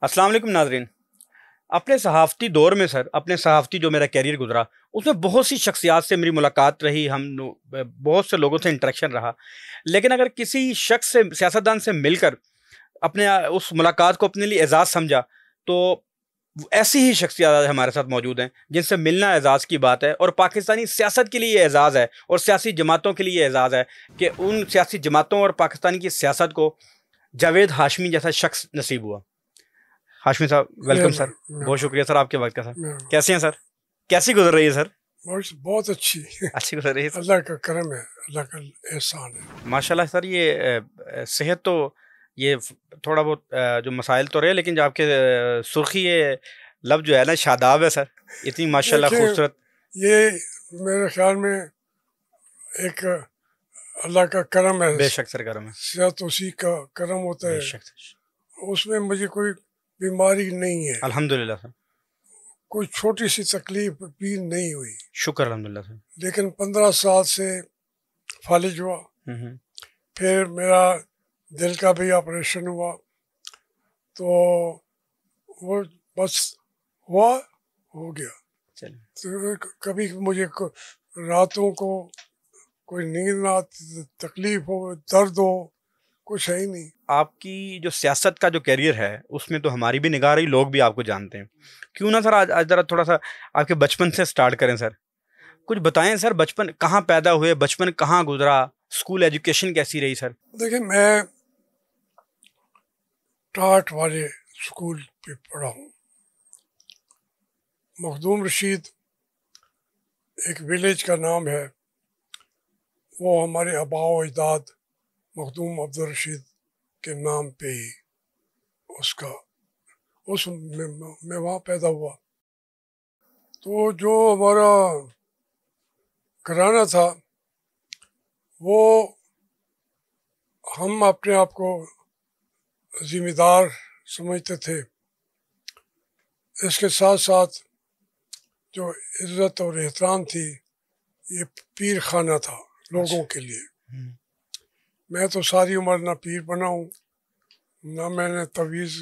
अस्सलाम वालेकुम नाजरीन। अपने सहाफ़ती दौर में सर, अपने सहाफ़ती जो मेरा कैरियर गुजरा, उसमें बहुत सी शख्सियात से मेरी मुलाकात रही, बहुत से लोगों से इंटरेक्शन रहा। लेकिन अगर किसी शख्स से, सियासतदान से मिलकर उस मुलाकात को अपने लिए एजाज़ समझा, तो ऐसी ही शख्सियात हमारे साथ मौजूद हैं जिनसे मिलना एजाज़ की बात है। और पाकिस्तानी सियासत के लिए ये एजाज़ है और सियासी जमातों के लिए एजाज़ है कि उन सियासी जमातों और पाकिस्तानी की सियासत को जावेद हाशमी जैसा शख्स नसीब हुआ। हाशमी साहब, वेलकम सर। बहुत शुक्रिया सर आपके वक्त का। सर कैसे हैं सर? कैसी गुजर रही है सर? बहुत अच्छी अच्छी गुजर रही है सर? अल्लाह का करम है, अल्लाह का एहसान है माशाल्लाह सर। ये सेहत तो ये थोड़ा बहुत जो मसाइल तो रहे, लेकिन जो आपके सुर्खी ये लब जो है ना, शादाब है सर, इतनी माशाल्लाह देखिए, खूबसूरत। ये मेरे ख्याल में एक अल्लाह का करम है। बेशक सर, करम है। सेहत उसी का करम होता है, बेशक सर। उसमें मुझे कोई बीमारी नहीं है, अल्हम्दुलिल्लाह सर। कोई छोटी सी तकलीफ भी नहीं हुई। शुक्र अल्हम्दुलिल्लाह सर। लेकिन 15 साल से फालिज हुआ। हम्म। फिर मेरा दिल का भी ऑपरेशन हुआ, तो वो बस हुआ, हो गया। चलिए। तो कभी मुझे रातों को कोई नींद ना आती, तकलीफ हो, दर्द हो, कुछ है ही नहीं। आपकी जो सियासत का जो कैरियर है, उसमें तो हमारी भी निगाह रही, लोग भी आपको जानते हैं। क्यों ना सर आज आज जरा थोड़ा सा आपके बचपन से स्टार्ट करें सर। कुछ बताएं सर, बचपन कहाँ पैदा हुए, बचपन कहाँ गुजरा, स्कूल एजुकेशन कैसी रही सर? देखिए, मैं टाट वाले स्कूल पे पढ़ा हूँ। मखदूम रशीद एक विलेज का नाम है, वो हमारे आबा व अजदाद मखदूम अब्दुल रशीद के नाम पे ही उसका मैं वहाँ पैदा हुआ। तो जो हमारा घराना था, वो हम अपने आप को जिम्मेदार समझते थे। इसके साथ साथ जो इज्जत और एहतराम थी, ये पीर खाना था लोगों के लिए। मैं तो सारी उम्र ना पीर बना हूँ, ना मैंने तवीज़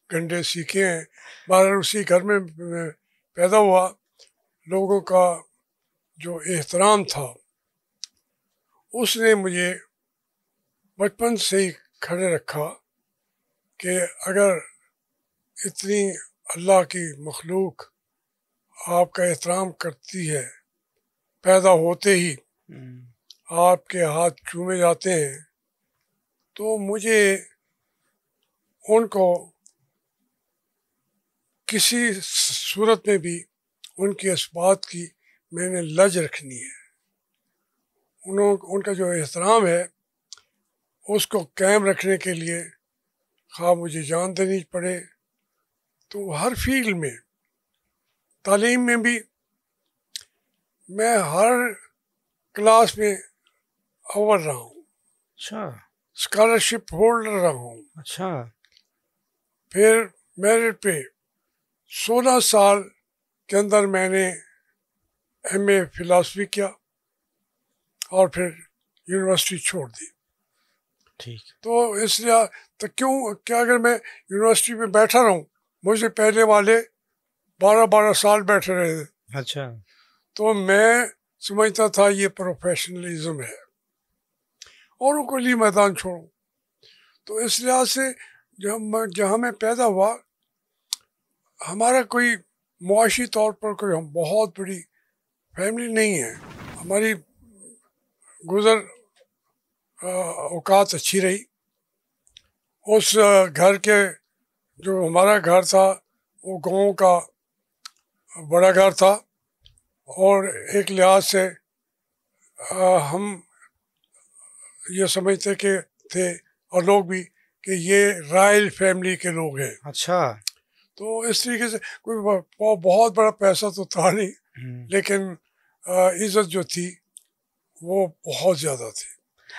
गंडे सीखे हैं। बहरहाल उसी घर में मैं पैदा हुआ। लोगों का जो एहतराम था, उसने मुझे बचपन से ही खड़े रखा कि अगर इतनी अल्लाह की मखलूक आपका एहतराम करती है, पैदा होते ही आपके हाथ चूमे जाते हैं, तो मुझे उनको किसी सूरत में भी उनकी इस बात की मैंने लज रखनी है। उनका जो एहतराम है, उसको कायम रखने के लिए खा मुझे जान देनी पड़े। तो हर फील्ड में, तालीम में भी मैं हर क्लास में अव्वल रहा हूँ। अच्छा। स्कॉलरशिप होल्डर रहा हूँ। अच्छा। फिर मेरिट पे 16 साल के अंदर मैंने MA फिलासफी किया और फिर यूनिवर्सिटी छोड़ दी। ठीक। तो इसलिए तो क्या अगर मैं यूनिवर्सिटी में बैठा रहूं, मुझे पहले वाले 12-12 साल बैठे रहे थे। अच्छा। तो मैं समझता था ये प्रोफेशनलिज्म है, और उनको लिए मैदान छोड़ूं। तो इस लिहाज से जहाँ मैं पैदा हुआ, हमारा कोई मुआशी तौर पर कोई हम बहुत बड़ी फैमिली नहीं है। हमारी गुजर औकात अच्छी रही। उस घर के, जो हमारा घर था, वो गांव का बड़ा घर था, और एक लिहाज से हम ये समझते कि थे, और लोग भी, कि ये रॉयल फैमिली के लोग हैं। अच्छा। तो इस तरीके से कोई बहुत बड़ा पैसा तो था नहीं, लेकिन इज्जत जो थी वो बहुत ज़्यादा थी,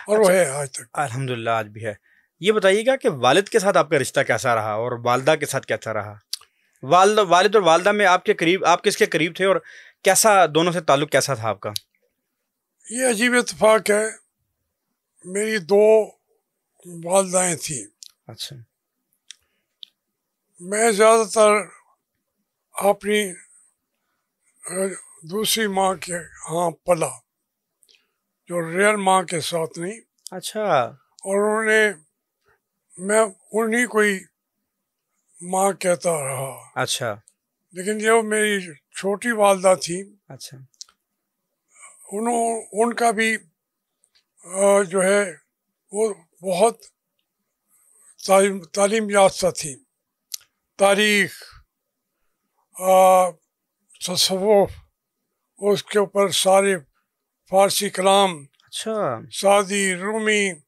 और वो अच्छा, है आज तक। अल्हम्दुलिल्लाह आज भी है। ये बताइएगा कि वालिद के साथ आपका रिश्ता कैसा रहा और वालदा के साथ कैसा रहा? वालिद और वालदा में आपके करीब, आप किसके करीब थे, और कैसा दोनों से ताल्लुक कैसा था आपका? ये अजीब इत्तेफाक है, मेरी दो वालदाएँ थीं। अच्छा। मैं ज़्यादातर अपनी दूसरी माँ के यहाँ पला, जो रियल माँ के साथ नहीं। अच्छा। और मैं उन्हीं कोई माँ कहता रहा। अच्छा। लेकिन जो मेरी छोटी वालदा थी, अच्छा। उनका भी जो है वो बहुत तालीम याफ्ता थी। तारीख, तसव्वुफ, उसके ऊपर सारे फारसी कलाम, अच्छा। सादी, रूमी,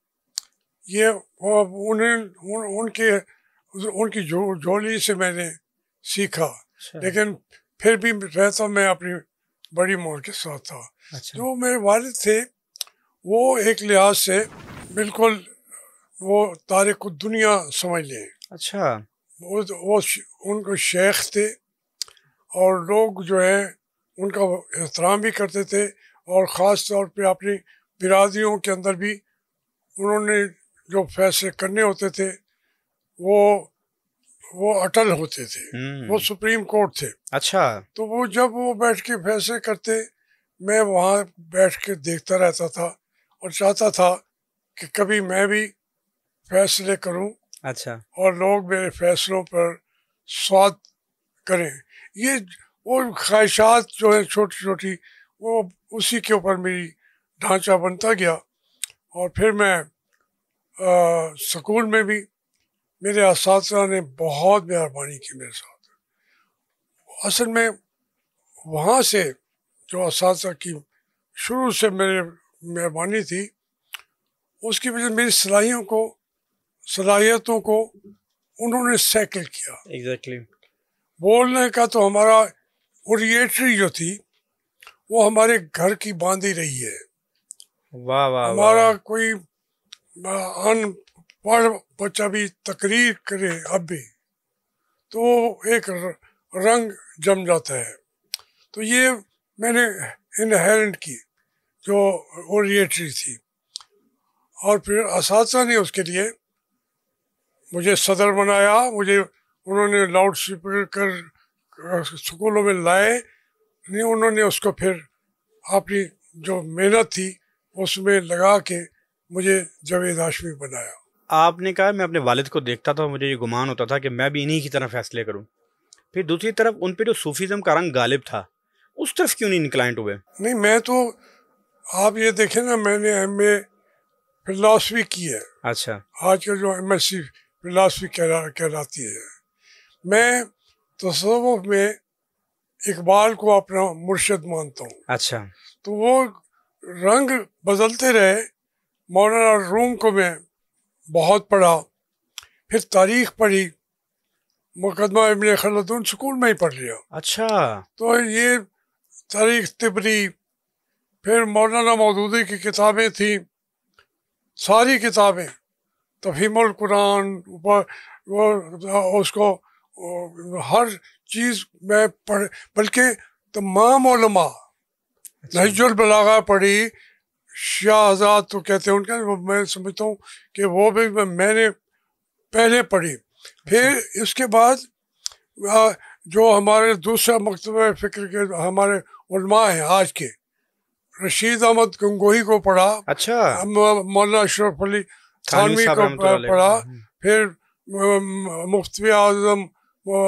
ये उनकी झोली से मैंने सीखा। अच्छा। लेकिन फिर भी रहता मैं अपनी बड़ी माँ के साथ था। अच्छा। जो मेरे वालिद थे वो एक लिहाज से बिल्कुल वो तारिक दुनिया समझ लें। अच्छा। वो उनको शेख थे और लोग जो है उनका एहतराम भी करते थे, और ख़ास तौर पे अपनी बिरादरियों के अंदर भी उन्होंने जो फैसले करने होते थे वो अटल होते थे। वो सुप्रीम कोर्ट थे। अच्छा। तो वो जब वो बैठ के फैसले करते, मैं वहाँ बैठ के देखता रहता था और चाहता था कि कभी मैं भी फैसले करूं। अच्छा। और लोग मेरे फैसलों पर स्वाद करें। ये वो ख्वाहिशात जो है छोटी छोटी, वो उसी के ऊपर मेरी ढांचा बनता गया। और फिर मैं स्कूल में भी मेरे असातिज़ा ने बहुत मेहरबानी की मेरे साथ। असल में वहाँ से जो असातिज़ा की शुरू से मेरे मेहरबानी थी, उसकी वजह मेरी सलाहियतों को उन्होंने सैकल किया। एग्जैक्टली। बोलने का तो हमारा ओरिएटरी जो थी वो हमारे घर की बांधी रही है। वाह वाह हमारा वाह। कोई अनपढ़ बच्चा भी तकरीर करे अब भी तो एक रंग जम जाता है। तो ये मैंने इनहेरेंट की जो ओरिएटरी थी। और फिर असातिज़ा ने उसके लिए मुझे सदर बनाया। मुझे उन्होंने लाउड स्पीकर स्कूलों में लाए, नहीं उन्होंने उसको फिर अपनी जो मेहनत थी उसमें लगा के मुझे जावेद हाशमी बनाया। आपने कहा मैं अपने वालिद को देखता था, मुझे ये गुमान होता था कि मैं भी इन्हीं की तरह फैसले करूं। फिर दूसरी तरफ उन पे जो सूफीज़म का रंग गालिब था, उस तरफ क्यों नहीं इंक्लाइंट हुए? नहीं, मैं तो आप ये देखें ना, मैंने एमए फिलासफी की है। अच्छा। आज का जो एमएससी फिलासफी कहलाती है। मैं तसव्वुफ में इकबाल को अपना मुर्शिद मानता हूँ। अच्छा। तो वो रंग बदलते रहे। मौलाना रूम को मैं बहुत पढ़ा, फिर तारीख पढ़ी, मुकदमा इब्न खलदून स्कूल में ही पढ़ लिया। अच्छा। तो ये तारीख तिबरी, फिर मौलाना मौदूदी की किताबें थी, सारी किताबें, तफहीमुल कुरान, वो उसको हर चीज़ मैं पढ़, बल्कि तमाम उलमा, नहजुल बलागा पढ़ी, शाह आज़ाद तो कहते हैं उनका, मैं समझता हूँ कि वो भी मैंने पहले पढ़ी। फिर इसके बाद जो हमारे दूसरा मकतबा फ़िक्र के हमारे उलमा हैं आज के, रशीद अहमद गंगोही को पढ़ा। अच्छा। मौलाना अशरफ अली थानवी साहब को रहमतुल्लाह अलैह। पढ़ा। फिर मुफ्ती आज़म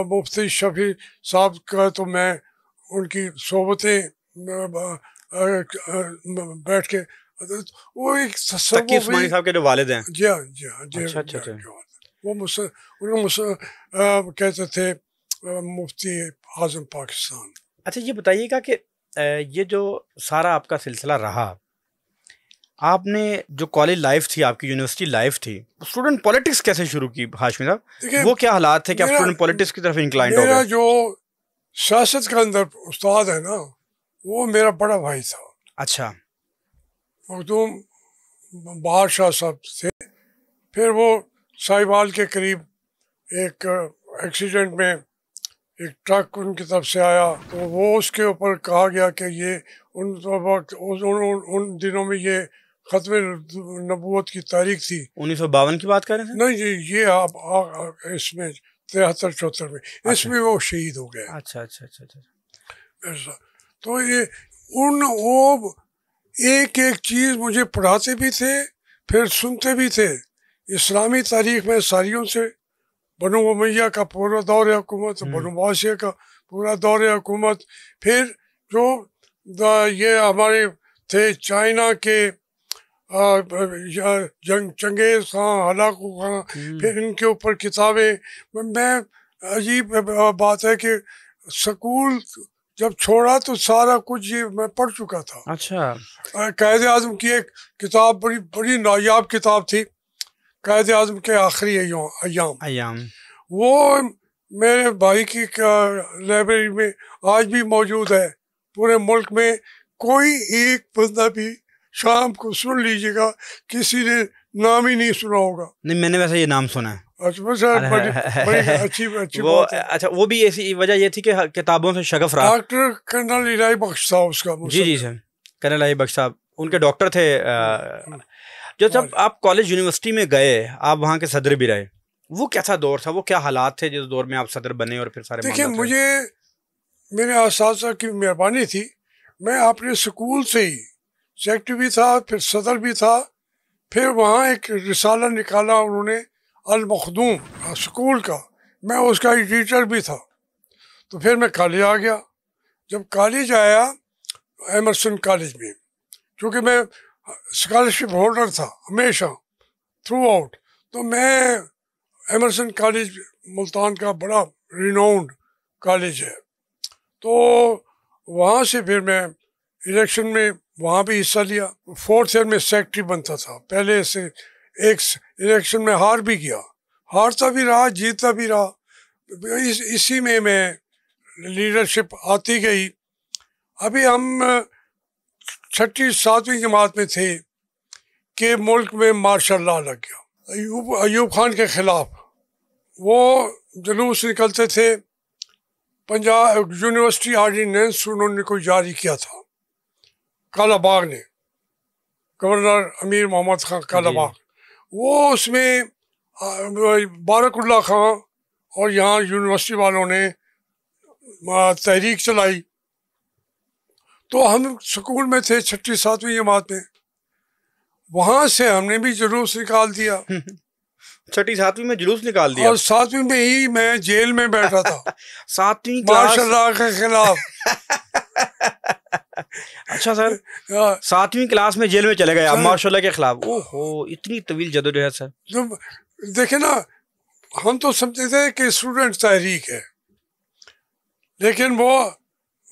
मुफ्ती शफी साहब का तो मैं उनकी सोबतें बैठ के, वो एक तकी तसव्वुफ़ी। उस्मानी साहब के जो वालिद हैं। जी हाँ, जी हाँ, जी अच्छा अच्छा जी अच्छा। हाँ। वो उनको कहते थे मुफ्ती आज़म पाकिस्तान। अच्छा, ये बताइएगा कि ये जो सारा आपका सिलसिला रहा, आपने जो कॉलेज लाइफ थी, आपकी यूनिवर्सिटी लाइफ थी, स्टूडेंट पॉलिटिक्स कैसे शुरू की हाशमी साहब? देखिए, वो क्या हालात थे कि आप मेरा स्टूडेंट पॉलिटिक्स की तरफ इंक्लाइंड हो मेरा गए? जो सियासत के अंदर उस्ताद है ना, वो मेरा बड़ा भाई था, अच्छा। मखदूम बहार शाह साहब थे। फिर वो साहिवाल के करीब एक एक्सीडेंट में एक ट्रक उनकी तरफ से आया, तो वो उसके ऊपर कहा गया कि ये उन वक्त उन दिनों में ये ख़त्म नबूवत की तारीख थी। 1952 की बात कर रहे थे? नहीं जी, ये आप इसमें 73-74 में। अच्छा इसमें वो शहीद हो गए। अच्छा अच्छा अच्छा अच्छा। ऐसा तो ये वो एक एक चीज़ मुझे पढ़ाते भी थे, फिर सुनते भी थे। इस्लामी तारीख में सारियों से बनु उमैया का पूरा दौर हुकूमत, बनु अब्बासिया का पूरा दौर हुकूमत, फिर जो ये हमारे थे चाइना के चंगेज़ खां, हलाकू खां, फिर इनके ऊपर किताबें। मैं अजीब बात है कि स्कूल जब छोड़ा तो सारा कुछ ये मैं पढ़ चुका था। अच्छा कायद आज़म की एक किताब बड़ी बड़ी नायाब किताब थी, कायद आज़म के आखिरी अयाम। अयाम वो मेरे भाई की लाइब्रेरी में आज भी मौजूद है। पूरे मुल्क में कोई एक बंदा भी, शाम को सुन लीजिएगा, किसी ने नाम ही नहीं सुना होगा। नहीं, मैंने वैसे ये नाम सुना है। अच्छा सर, बड़ी बड़ी अच्छी वो बात है। अच्छा, वो भी ऐसी वजह ये थी कि किताबों से शगफ रहा। डॉक्टर कर्नल इलाही बख्श था उसका। जी जी सर, कर्नल इलाही बख्श साहब उनके डॉक्टर थे। जो जब आप कॉलेज यूनिवर्सिटी में गए, आप वहाँ के सदर भी रहे, वो कैसा दौर था? वो क्या हालात थे जिस दौर में आप सदर बने और फिर सारे? देखिए, मुझे मेरे असातिज़ा की मेहरबानी थी। मैं अपने स्कूल से ही सेक्रेटरी भी था, फिर सदर भी था। फिर वहाँ एक रिसाला निकाला उन्होंने, अल मखदूम स्कूल का, मैं उसका एडिटर भी था। तो फिर मैं कॉलेज आ गया। जब कॉलेज आया एमरसन कॉलेज में, क्योंकि मैं स्कॉलरशिप होल्डर था हमेशा थ्रू आउट, तो मैं एमरसन कॉलेज मुल्तान का बड़ा रिनाउंड कॉलेज है, तो वहाँ से फिर मैं इलेक्शन में वहाँ भी हिस्सा लिया। 4th ईयर में सेक्रेटरी बनता था। पहले से एक इलेक्शन में हार भी गया, हारता भी रहा, जीतता भी रहा। इसी में मैं लीडरशिप आती गई। अभी हम 6ठी 7वीं जमात में थे कि मुल्क में मार्शल लॉ लग गया। अयूब खान के खिलाफ वो जुलूस निकलते थे। पंजाब यूनिवर्सिटी ऑर्डिनेंस उन्होंने कोई जारी किया था, कालाबाग ने, गवर्नर अमीर मोहम्मद खान कालाबाग। वो उसमें बारकुल्ला खां और यहाँ यूनिवर्सिटी वालों ने तहरीक चलाई। तो हम स्कूल में थे 6ठी 7वीं जमात में, वहाँ से हमने भी जुलूस निकाल दिया। 6ठी 7वीं में जुलूस निकाल दिया, और 7वीं में ही मैं जेल में बैठा था 7वीं मार्शल लॉ के खिलाफ। अच्छा सर, 7वीं क्लास में जेल में चले गए आप मार्शल के खिलाफ? ओहो, इतनी तवील जदोजहद सर। तो देखे ना, हम तो समझते थे कि स्टूडेंट तहरीक है, लेकिन वो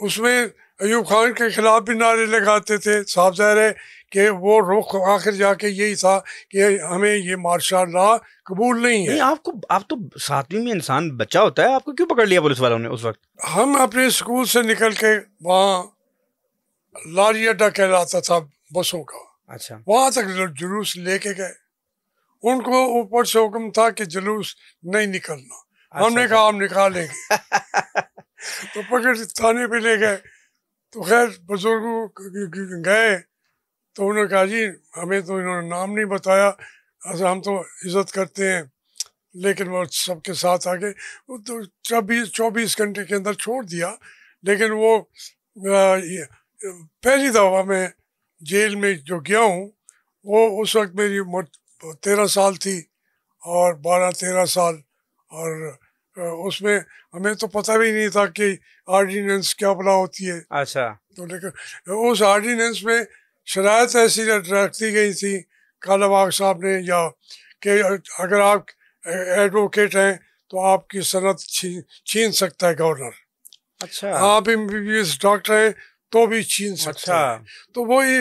उसमें अयूब खान के खिलाफ भी नारे लगाते थे। साफ जाहिर है कि वो रुख आखिर जाके यही था कि हमें ये मार्शल लॉ कबूल नहीं है। नहीं, आप तो 7वीं में इंसान बच्चा होता है, आपको क्यों पकड़ लिया पुलिस वालों ने उस वक्त? हम अपने स्कूल से निकल के वहाँ लारी अड्डा कहलाता था बसों का, अच्छा, वहाँ तक जुलूस लेके गए। उनको ऊपर से हुक्म था कि जुलूस नहीं निकलना। अच्छा, हमने कहा हम निकालेंगे तो पकड़ थाने पे ले गए। तो खैर बुजुर्गों गए तो उन्होंने कहा जी हमें तो इन्होंने नाम नहीं बताया, अच्छा हम तो इज़्ज़त करते हैं, लेकिन वो सबके साथ आ गए। वो तो 24 घंटे के अंदर छोड़ दिया। लेकिन वो पहली दफ़ा मैं जेल में जो गया हूँ, वो उस वक्त मेरी उम्र 13 साल थी और 12-13 साल, और उसमें हमें तो पता भी नहीं था कि ऑर्डिनेंस क्या भला होती है। अच्छा, तो लेकिन उस ऑर्डिनेंस में शरायत ऐसी रखती गई थी कालाबाग साहब ने, या कि अगर आप एडवोकेट हैं तो आपकी सनद छीन सकता है गवर्नर। अच्छा, आप MBBS डॉक्टर हैं तो भी छीन सकता है। तो वो ये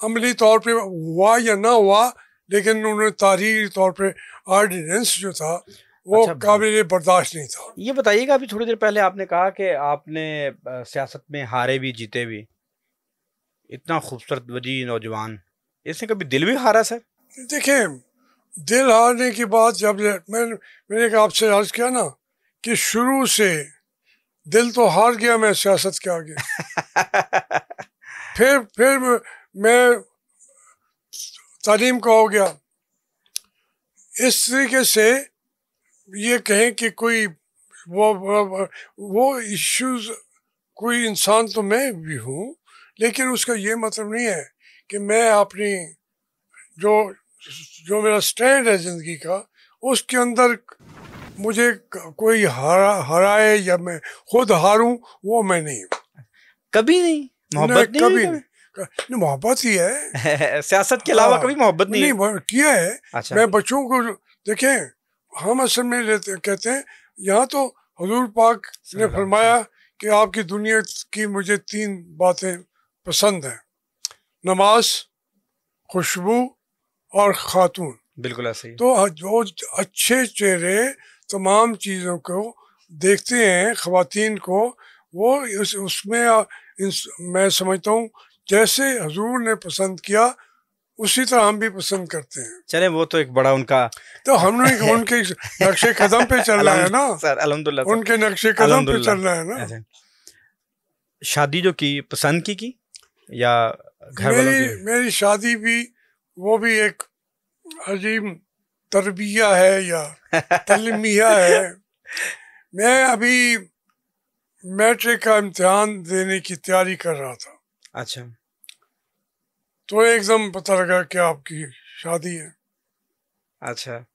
अमली तौर पे हुआ या ना हुआ, लेकिन उन्होंने तारीखी तौर पे ऑर्डिनेंस जो था वो काबिल बर्दाश्त नहीं था। ये बताइएगा, अभी थोड़ी देर पहले आपने कहा कि आपने सियासत में हारे भी जीते भी, इतना खूबसूरत वजी नौजवान, इसने कभी दिल भी हारा सर? देखिए, दिल हारने की बात जब मैंने आपसे अर्ज किया ना कि शुरू से दिल तो हार गया मैं सियासत के आगे फिर मैं तालीम का हो गया। इस तरीके से ये कहें कि कोई वो इश्यूज, कोई इंसान तो मैं भी हूँ, लेकिन उसका ये मतलब नहीं है कि मैं अपनी जो जो मेरा स्टैंड है ज़िंदगी का, उसके अंदर मुझे कोई हराए या मैं खुद हारूं, वो मैं नहीं हूँ। कभी नहीं, मोहब्बत नहीं कभी है नहीं, मोहब्बत ही है। सियासत के अलावा कभी मोहब्बत नहीं है? नहीं किया है। अच्छा। मैं बच्चों को देखें, हम असल में कहते हैं, यहाँ तो हुजूर पाक ने फरमाया कि आपकी दुनिया की मुझे 3 बातें पसंद हैं: नमाज, खुशबू और खातून। बिल्कुल ऐसे ही। तो जो अच्छे चेहरे तमाम चीज़ों को देखते हैं, ख़वातीन को, वो उसमें मैं समझता हूँ जैसे हुजूर ने पसंद किया, उसी तरह हम भी पसंद करते हैं। चले, वो तो एक बड़ा उनका, तो हमने उनके नक्शे कदम पे चल रहा है ना सर, अल्हम्दुलिल्लाह, उनके नक्शे कदम पे चल रहा है ना। शादी जो की पसंद की या घर वालों की? मेरी शादी भी, वो भी एक अजीब तरबिया है या तलमिया है। मैं अभी मैट्रिक का इम्तिहान देने की तैयारी कर रहा था। अच्छा। तो एकदम पता लगा कि आपकी शादी है। अच्छा।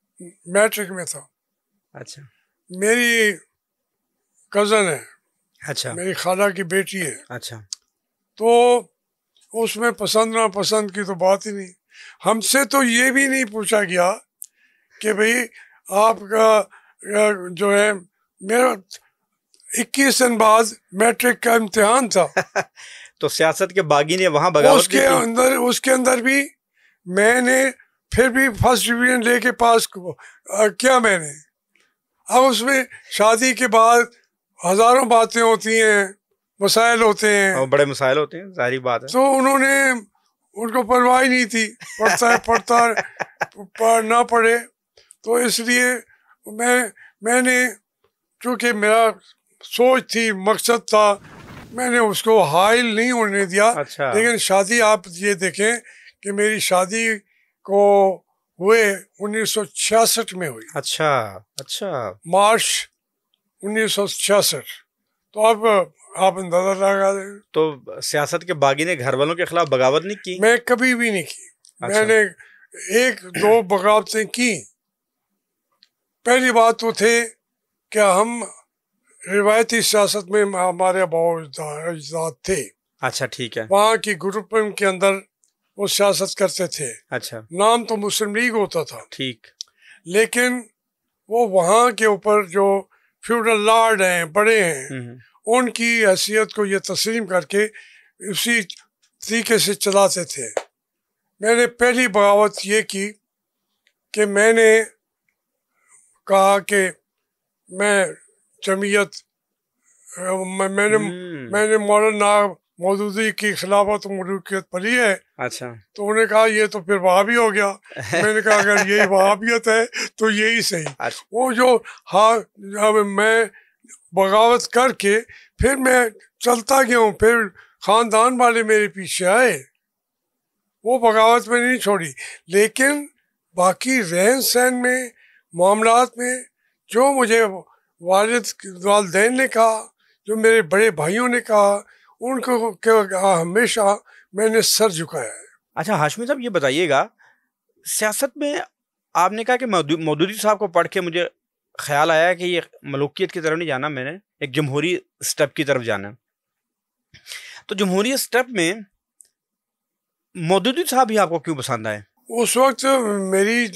मैट्रिक में था। अच्छा। मेरी कज़न है। अच्छा। मेरी खाला की बेटी है। अच्छा। तो उसमें पसंद ना पसंद की तो बात ही नहीं। हमसे तो ये भी नहीं पूछा गया कि भाई आपका जो है, मेरा 21 दिन बाद मैट्रिक का इम्तिहान था। तो सियासत के बागी ने वहां बगावत उसके अंदर भी मैंने फिर भी फर्स्ट डिवीजन लेके पास किया मैंने। अब उसमें शादी के बाद हजारों बातें होती हैं, मसाइल होते हैं, और बड़े मसाइल होते हैं, जाहिर बात है। तो उनको परवाह ही नहीं थी, पढ़ता ना पढ़े। तो इसलिए मैंने चूँकि मेरा सोच थी, मकसद था, मैंने उसको हाइल नहीं होने दिया। अच्छा। लेकिन शादी आप ये देखें कि मेरी शादी को हुए 1966 में हुई। अच्छा। अच्छा। मार्च 1966। तो अब आप अंदाजा लगा दें। तो सियासत के बागी ने घर वालों के खिलाफ बगावत नहीं की? मैं कभी भी नहीं की। अच्छा। मैंने 1-2 बगावतें की। पहली बात तो थे कि हम रिवायती सियासत में हमारे अजदाद थे। अच्छा, ठीक है। वहाँ की ग्रुप के अंदर वो सियासत करते थे। अच्छा। नाम तो मुस्लिम लीग होता था। ठीक। लेकिन वो वहाँ के ऊपर जो फ्यूडल लॉर्ड हैं, बड़े हैं, उनकी हैसियत को ये तस्लीम करके उसी तरीके से चलाते थे। मैंने पहली बगावत ये की कि मैंने कहा कि मैं जमीयत, मैंने मौलाना मौदूदी की खिलाफत मलूकियत पढ़ी है। अच्छा। तो उन्होंने कहा ये तो फिर वहाबी हो गया। मैंने कहा अगर यही वहाबियत है तो यही सही। अच्छा। वो जो मैं बगावत करके फिर मैं चलता गया हूँ, फिर ख़ानदान वाले मेरे पीछे आए, वो बगावत में नहीं छोड़ी। लेकिन बाकी रहन सहन में, मामलात में जो मुझे वालिदैन ने कहा, जो मेरे बड़े भाइयों ने कहा, उनको हमेशा मैंने सर झुकाया है। अच्छा हाशमी साहब, ये बताइएगा, सियासत में आपने कहा कि मौदूदी साहब को पढ़ के मुझे ख्याल आया कि ये मलूकियत की तरफ नहीं जाना, मैंने एक जमहूरी स्टेप की तरफ जाना। तो जमहूरी स्टेप में मौदूदी साहब ही आपको क्यों पसंद आए? उस वक्त मेरी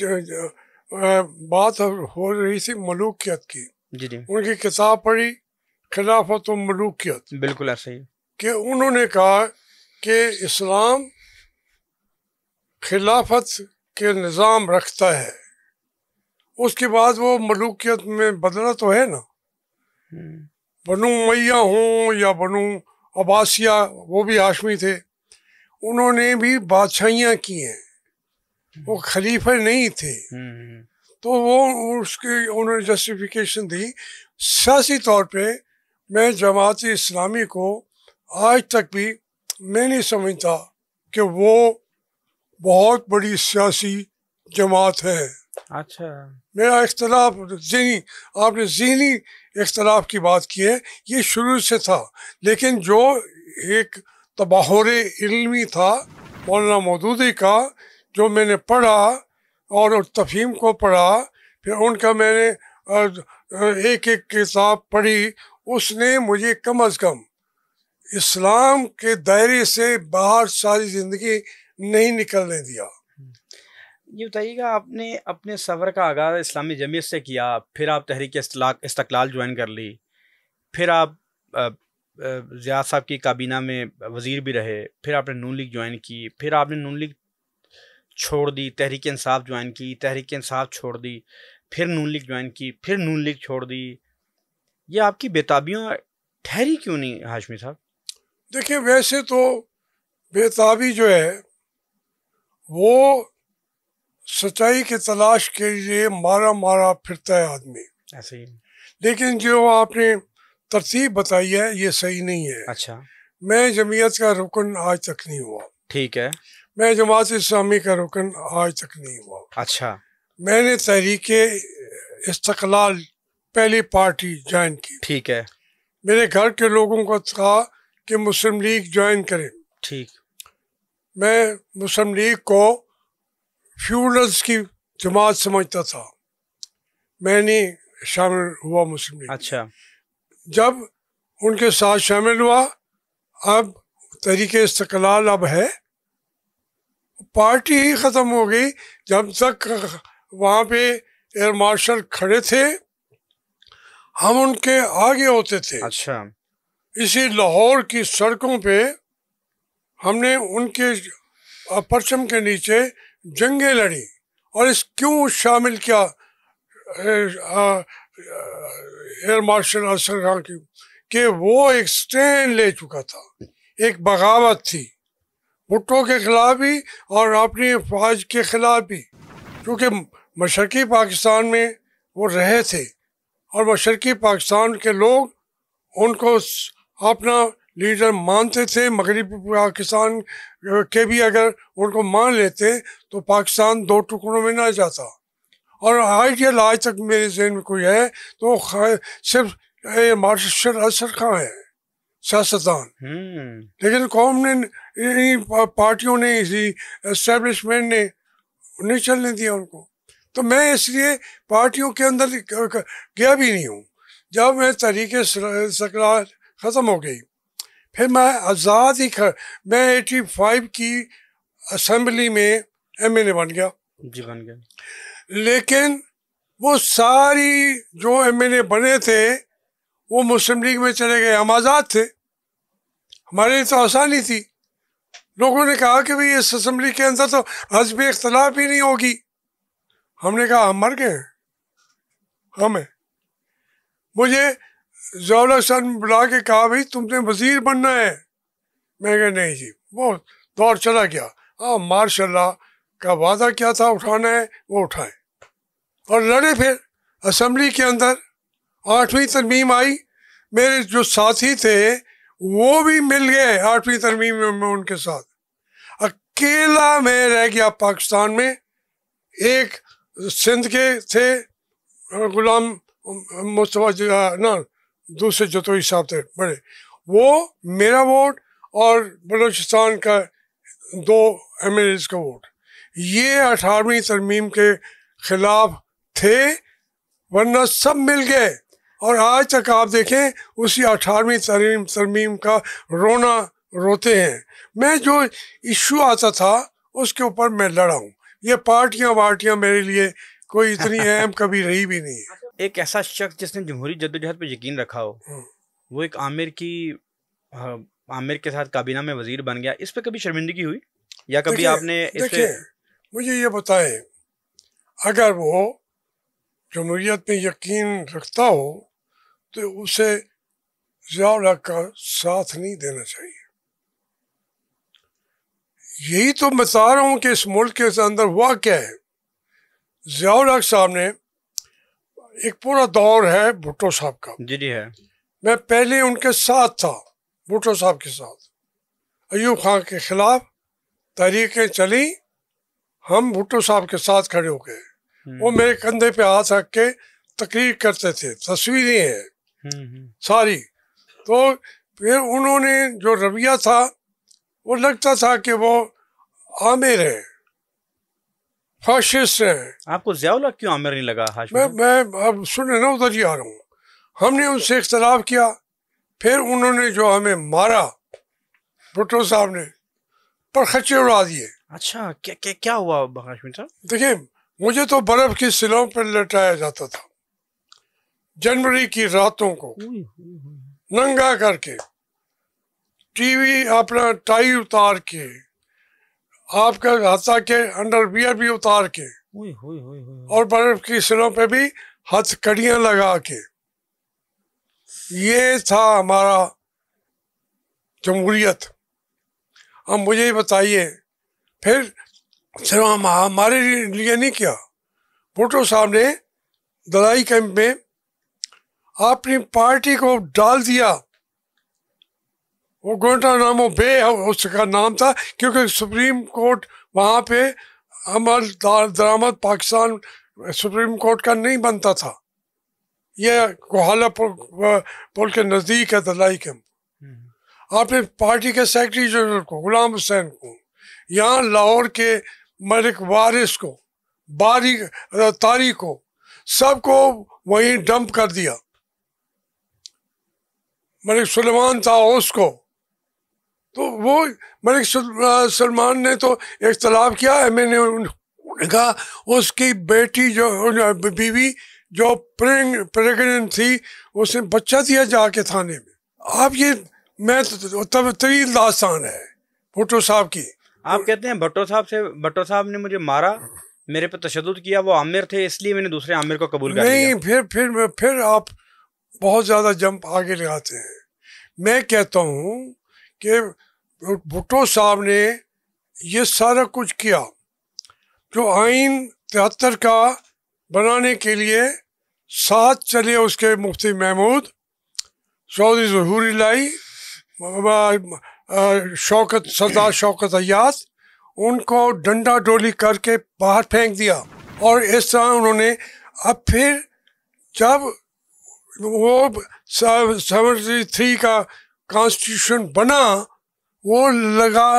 बात हो रही थी मलूकियत की। जी जी। उनकी किताब पढ़ी, खिलाफत व मलूकियत। बिल्कुल ऐसे ही कि उन्होंने कहा कि इस्लाम खिलाफत के निज़ाम रखता है, उसके बाद वो मलूकियत में बदला तो है ना। बनु उमैया हों या बनु अब्बासिया, वो भी हाशमी थे, उन्होंने भी बादशाहियाँ की हैं, वो खलीफे नहीं थे। तो वो उसके उन्होंने जस्टिफिकेशन दी। सियासी तौर पे मैं जमात इस्लामी को आज तक भी मैं नहीं समझता कि वो बहुत बड़ी सियासी जमात है। अच्छा। मेरा इख्तलाफ ज़हनी, आपने ज़हनी इख्तलाफ की बात की है, ये शुरू से था। लेकिन जो एक तबाहुर इल्मी था मौलाना मौदूदी का, जो मैंने पढ़ा और तफहीम को पढ़ा, फिर उनका मैंने एक एक किताब पढ़ी, उसने मुझे कम अज़ कम इस्लाम के दायरे से बाहर सारी ज़िंदगी नहीं निकलने दिया। ये बताइएगा, आपने अपने सफ़र का आगाज़ इस्लामी जमीयत से किया, फिर आप तहरीक इस्तक़लाल ज्वाइन कर ली, फिर आप ज़िया साहब की काबीना में वज़ीर भी रहे, फिर आपने नून लीग ज्वाइन की, फिर आपने नून लीग छोड़ दी, तहरीक इंसाफ ज्वाइन की, तहरीक इंसाफ छोड़ दी, फिर नून लीग ज्वाइन की, फिर नून लीग छोड़ दी। ये आपकी बेताबियाँ ठहरी क्यों नहीं हाशमी साहब? देखिए, वैसे तो बेताबी जो है वो सच्चाई की तलाश के लिए मारा मारा फिरता है आदमी। ऐसे ही। लेकिन जो आपने तरतीब बताई है ये सही नहीं है। अच्छा। मैं जमीयत का रुकन आज तक नहीं हुआ। ठीक है। मैं जमात इस्लामी का रुकन आज तक नहीं हुआ। अच्छा। मैंने तहरीक इस्तक़लाल पहली पार्टी ज्वाइन की। ठीक है। मेरे घर के लोगों को कहा कि मुस्लिम लीग ज्वाइन करें। ठीक। मैं मुस्लिम लीग को फ्यूडल्स की जमात समझता था, मैं नहीं शामिल हुआ मुस्लिम लीग। अच्छा। जब उनके साथ शामिल हुआ, अब तहरीक इस्तक़लाल अब है, पार्टी ही ख़त्म हो गई। जब तक वहाँ पे एयर मार्शल खड़े थे हम उनके आगे होते थे। अच्छा। इसी लाहौर की सड़कों पे हमने उनके परचम के नीचे जंगें लड़ी। और इस क्यों शामिल किया एयर मार्शल असगर खान की, कि वो एक स्टैंड ले चुका था, एक बगावत थी भुट्टो के खिलाफ भी और अपनी फौज के खिलाफ भी, क्योंकि मशरकी पाकिस्तान में वो रहे थे और मशरकी पाकिस्तान के लोग उनको अपना लीडर मानते थे। मगरबी पाकिस्तान के भी अगर उनको मान लेते तो पाकिस्तान दो टुकड़ों में ना जाता। और आइडियल आज तक मेरे जहन में कोई है तो सिर्फ मार्शल असगर खान है सियासतदान। लेकिन कौम ने, पार्टियों ने, इसी एस्टेब्लिशमेंट ने नहीं चलने दिया उनको। तो मैं इसलिए पार्टियों के अंदर गया भी नहीं हूँ। जब मैं तहरीक इस्तक़लाल ख़त्म हो गई, फिर मैं आज़ाद ही मैं 85 की असम्बली में MNA बन गया। जी, बन गया। लेकिन वो सारी जो MNA बने थे वो मुस्लिम लीग में चले गए। हम आज़ाद थे, हमारे लिए तो आसानी थी। लोगों ने कहा कि भाई इस असम्बली के अंदर तो हज़्ब इख्तलाफ ही नहीं होगी। हमने कहा हम मर गए, हमें। मुझे ज़िया साहब ने बुला के कहा भाई तुमने वज़ीर बनना है। मैं कहा नहीं जी, वो दौर चला गया। हाँ, माशाल्लाह का वादा क्या था उठाना है वो उठाए और लड़े। फिर असम्बली के अंदर 8वीं तरमीम आई, मेरे जो साथी थे वो भी मिल गए 8वीं तरमीम में उनके साथ। अकेला मैं रह गया पाकिस्तान में। एक सिंध के थे गुलाम मुस्तफा ना, दूसरे जतोई साहब थे बड़े, वो मेरा वोट और बलूचिस्तान का 2 MNAs का वोट, ये 18वीं तरमीम के खिलाफ थे, वरना सब मिल गए। और आज तक आप देखें उसी 18वीं तरमीम का रोना रोते हैं। मैं जो इशू आता था उसके ऊपर मैं लड़ा हूँ। ये पार्टियां मेरे लिए कोई इतनी अहम कभी रही भी नहीं है। एक ऐसा शख्स जिसने जमहूरी जद्दोजहद पर यकीन रखा हो, वो एक आमिर के साथ काबीना में वजीर बन गया, इस पे कभी शर्मिंदगी हुई या कभी आपने देखिए, मुझे ये बताएं, अगर वो जमहूरियत में यकीन रखता हो तो उसे ज़िया का साथ नहीं देना चाहिए। यही तो बता रहा हूँ कि इस मुल्क के अंदर हुआ क्या है। ज़िया साहब ने एक पूरा दौर है भुट्टो साहब का। जी जी है। मैं पहले उनके साथ था, भुट्टो साहब के साथ। अयूब खान के खिलाफ तहरीकें चली, हम भुट्टो साहब के साथ खड़े हो गए। वो मेरे कंधे पे हाथ रख के तकरीर करते थे, तस्वीरें हैं सारी। तो फिर उन्होंने जो रवैया था वो लगता था कि वो आमिर है, फाशिस्ट है। आपको ज़ियाउल हक क्यों आमिर नहीं लगा हाशमी साहब? मैं अब सुने ना, उधर ही आ रहा हूँ। हमने उनसे इख्तलाफ किया, फिर उन्होंने जो हमें मारा भुट्टो साहब ने, पर खच्चे उड़ा दिए। अच्छा, क्या क्या क्या हुआ हाशमी साहब? देखिए, मुझे तो बर्फ की सिलों पर लटाया जाता था जनवरी की रातों को, नंगा करके, टीवी अपना टाई उतार के, आपका हाथा के अंडरवियर भी उतार के, और बर्फ की सिलों पे भी हथकड़ियां लगा के। ये था हमारा जमहूरियत। अब मुझे ही बताइए, फिर सिर्फ हमारे लिए नहीं किया, भुट्टो साहब ने दलाई कैंप में अपनी पार्टी को डाल दिया। वो गुआंटानामो बे उसका नाम था, क्योंकि सुप्रीम कोर्ट वहाँ पे अमल दरामद पाकिस्तान सुप्रीम कोर्ट का नहीं बनता था। ये कोहाला पुल के नज़दीक है दलाई कैंप। आपने पार्टी के सेक्रेटरी जनरल को, गुलाम हुसैन को, यहाँ लाहौर के मलिक वारिस को, बारी तारी को, सबको वहीं डंप कर दिया। मलिक सुलेमान था उसको, तो वो मलिक सलमान ने तो इख्तलाफ किया। मैंने कहा उसकी बेटी जो बीवी जो प्रेग्नेंट थी, उसने बच्चा दिया जाके थाने में। आप ये मैं तब तवील दास्तान है भुट्टो साहब की। आप कहते हैं भुट्टो साहब ने मुझे मारा, मेरे पे तशद्दुद किया, वो आमिर थे इसलिए मैंने दूसरे आमिर को कबूल कर लिया। नहीं, फिर आप बहुत ज़्यादा जंप आगे लगाते हैं। मैं कहता हूँ कि भुट्टो साहब ने ये सारा कुछ किया, जो आइन 73 का बनाने के लिए साथ चले उसके मुफ्ती महमूद, चौधरी ज़हूर लाई, सरदार शौकत अय्याज, उनको डंडा डोली करके बाहर फेंक दिया। और इस तरह उन्होंने अब फिर जब वो 73 का कॉन्स्टिट्यूशन बना, वो लगा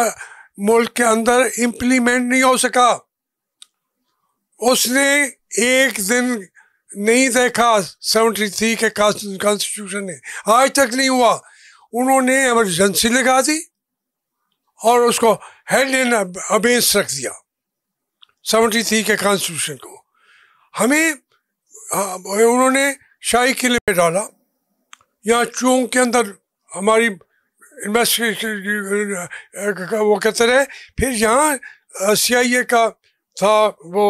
मुल्क के अंदर इम्प्लीमेंट नहीं हो सका। उसने एक दिन नहीं देखा 73 के कॉन्स्टिट्यूशन ने, आज तक नहीं हुआ। उन्होंने इमरजेंसी लगा दी और उसको हेड इन अबेंस रख दिया 73 के कॉन्स्टिट्यूशन को। हमें उन्होंने शाही किले में डाला, यहाँ चूंग के अंदर हमारी इन्वेस्टिगेशन वो कहते रहे। फिर यहाँ CIA का था वो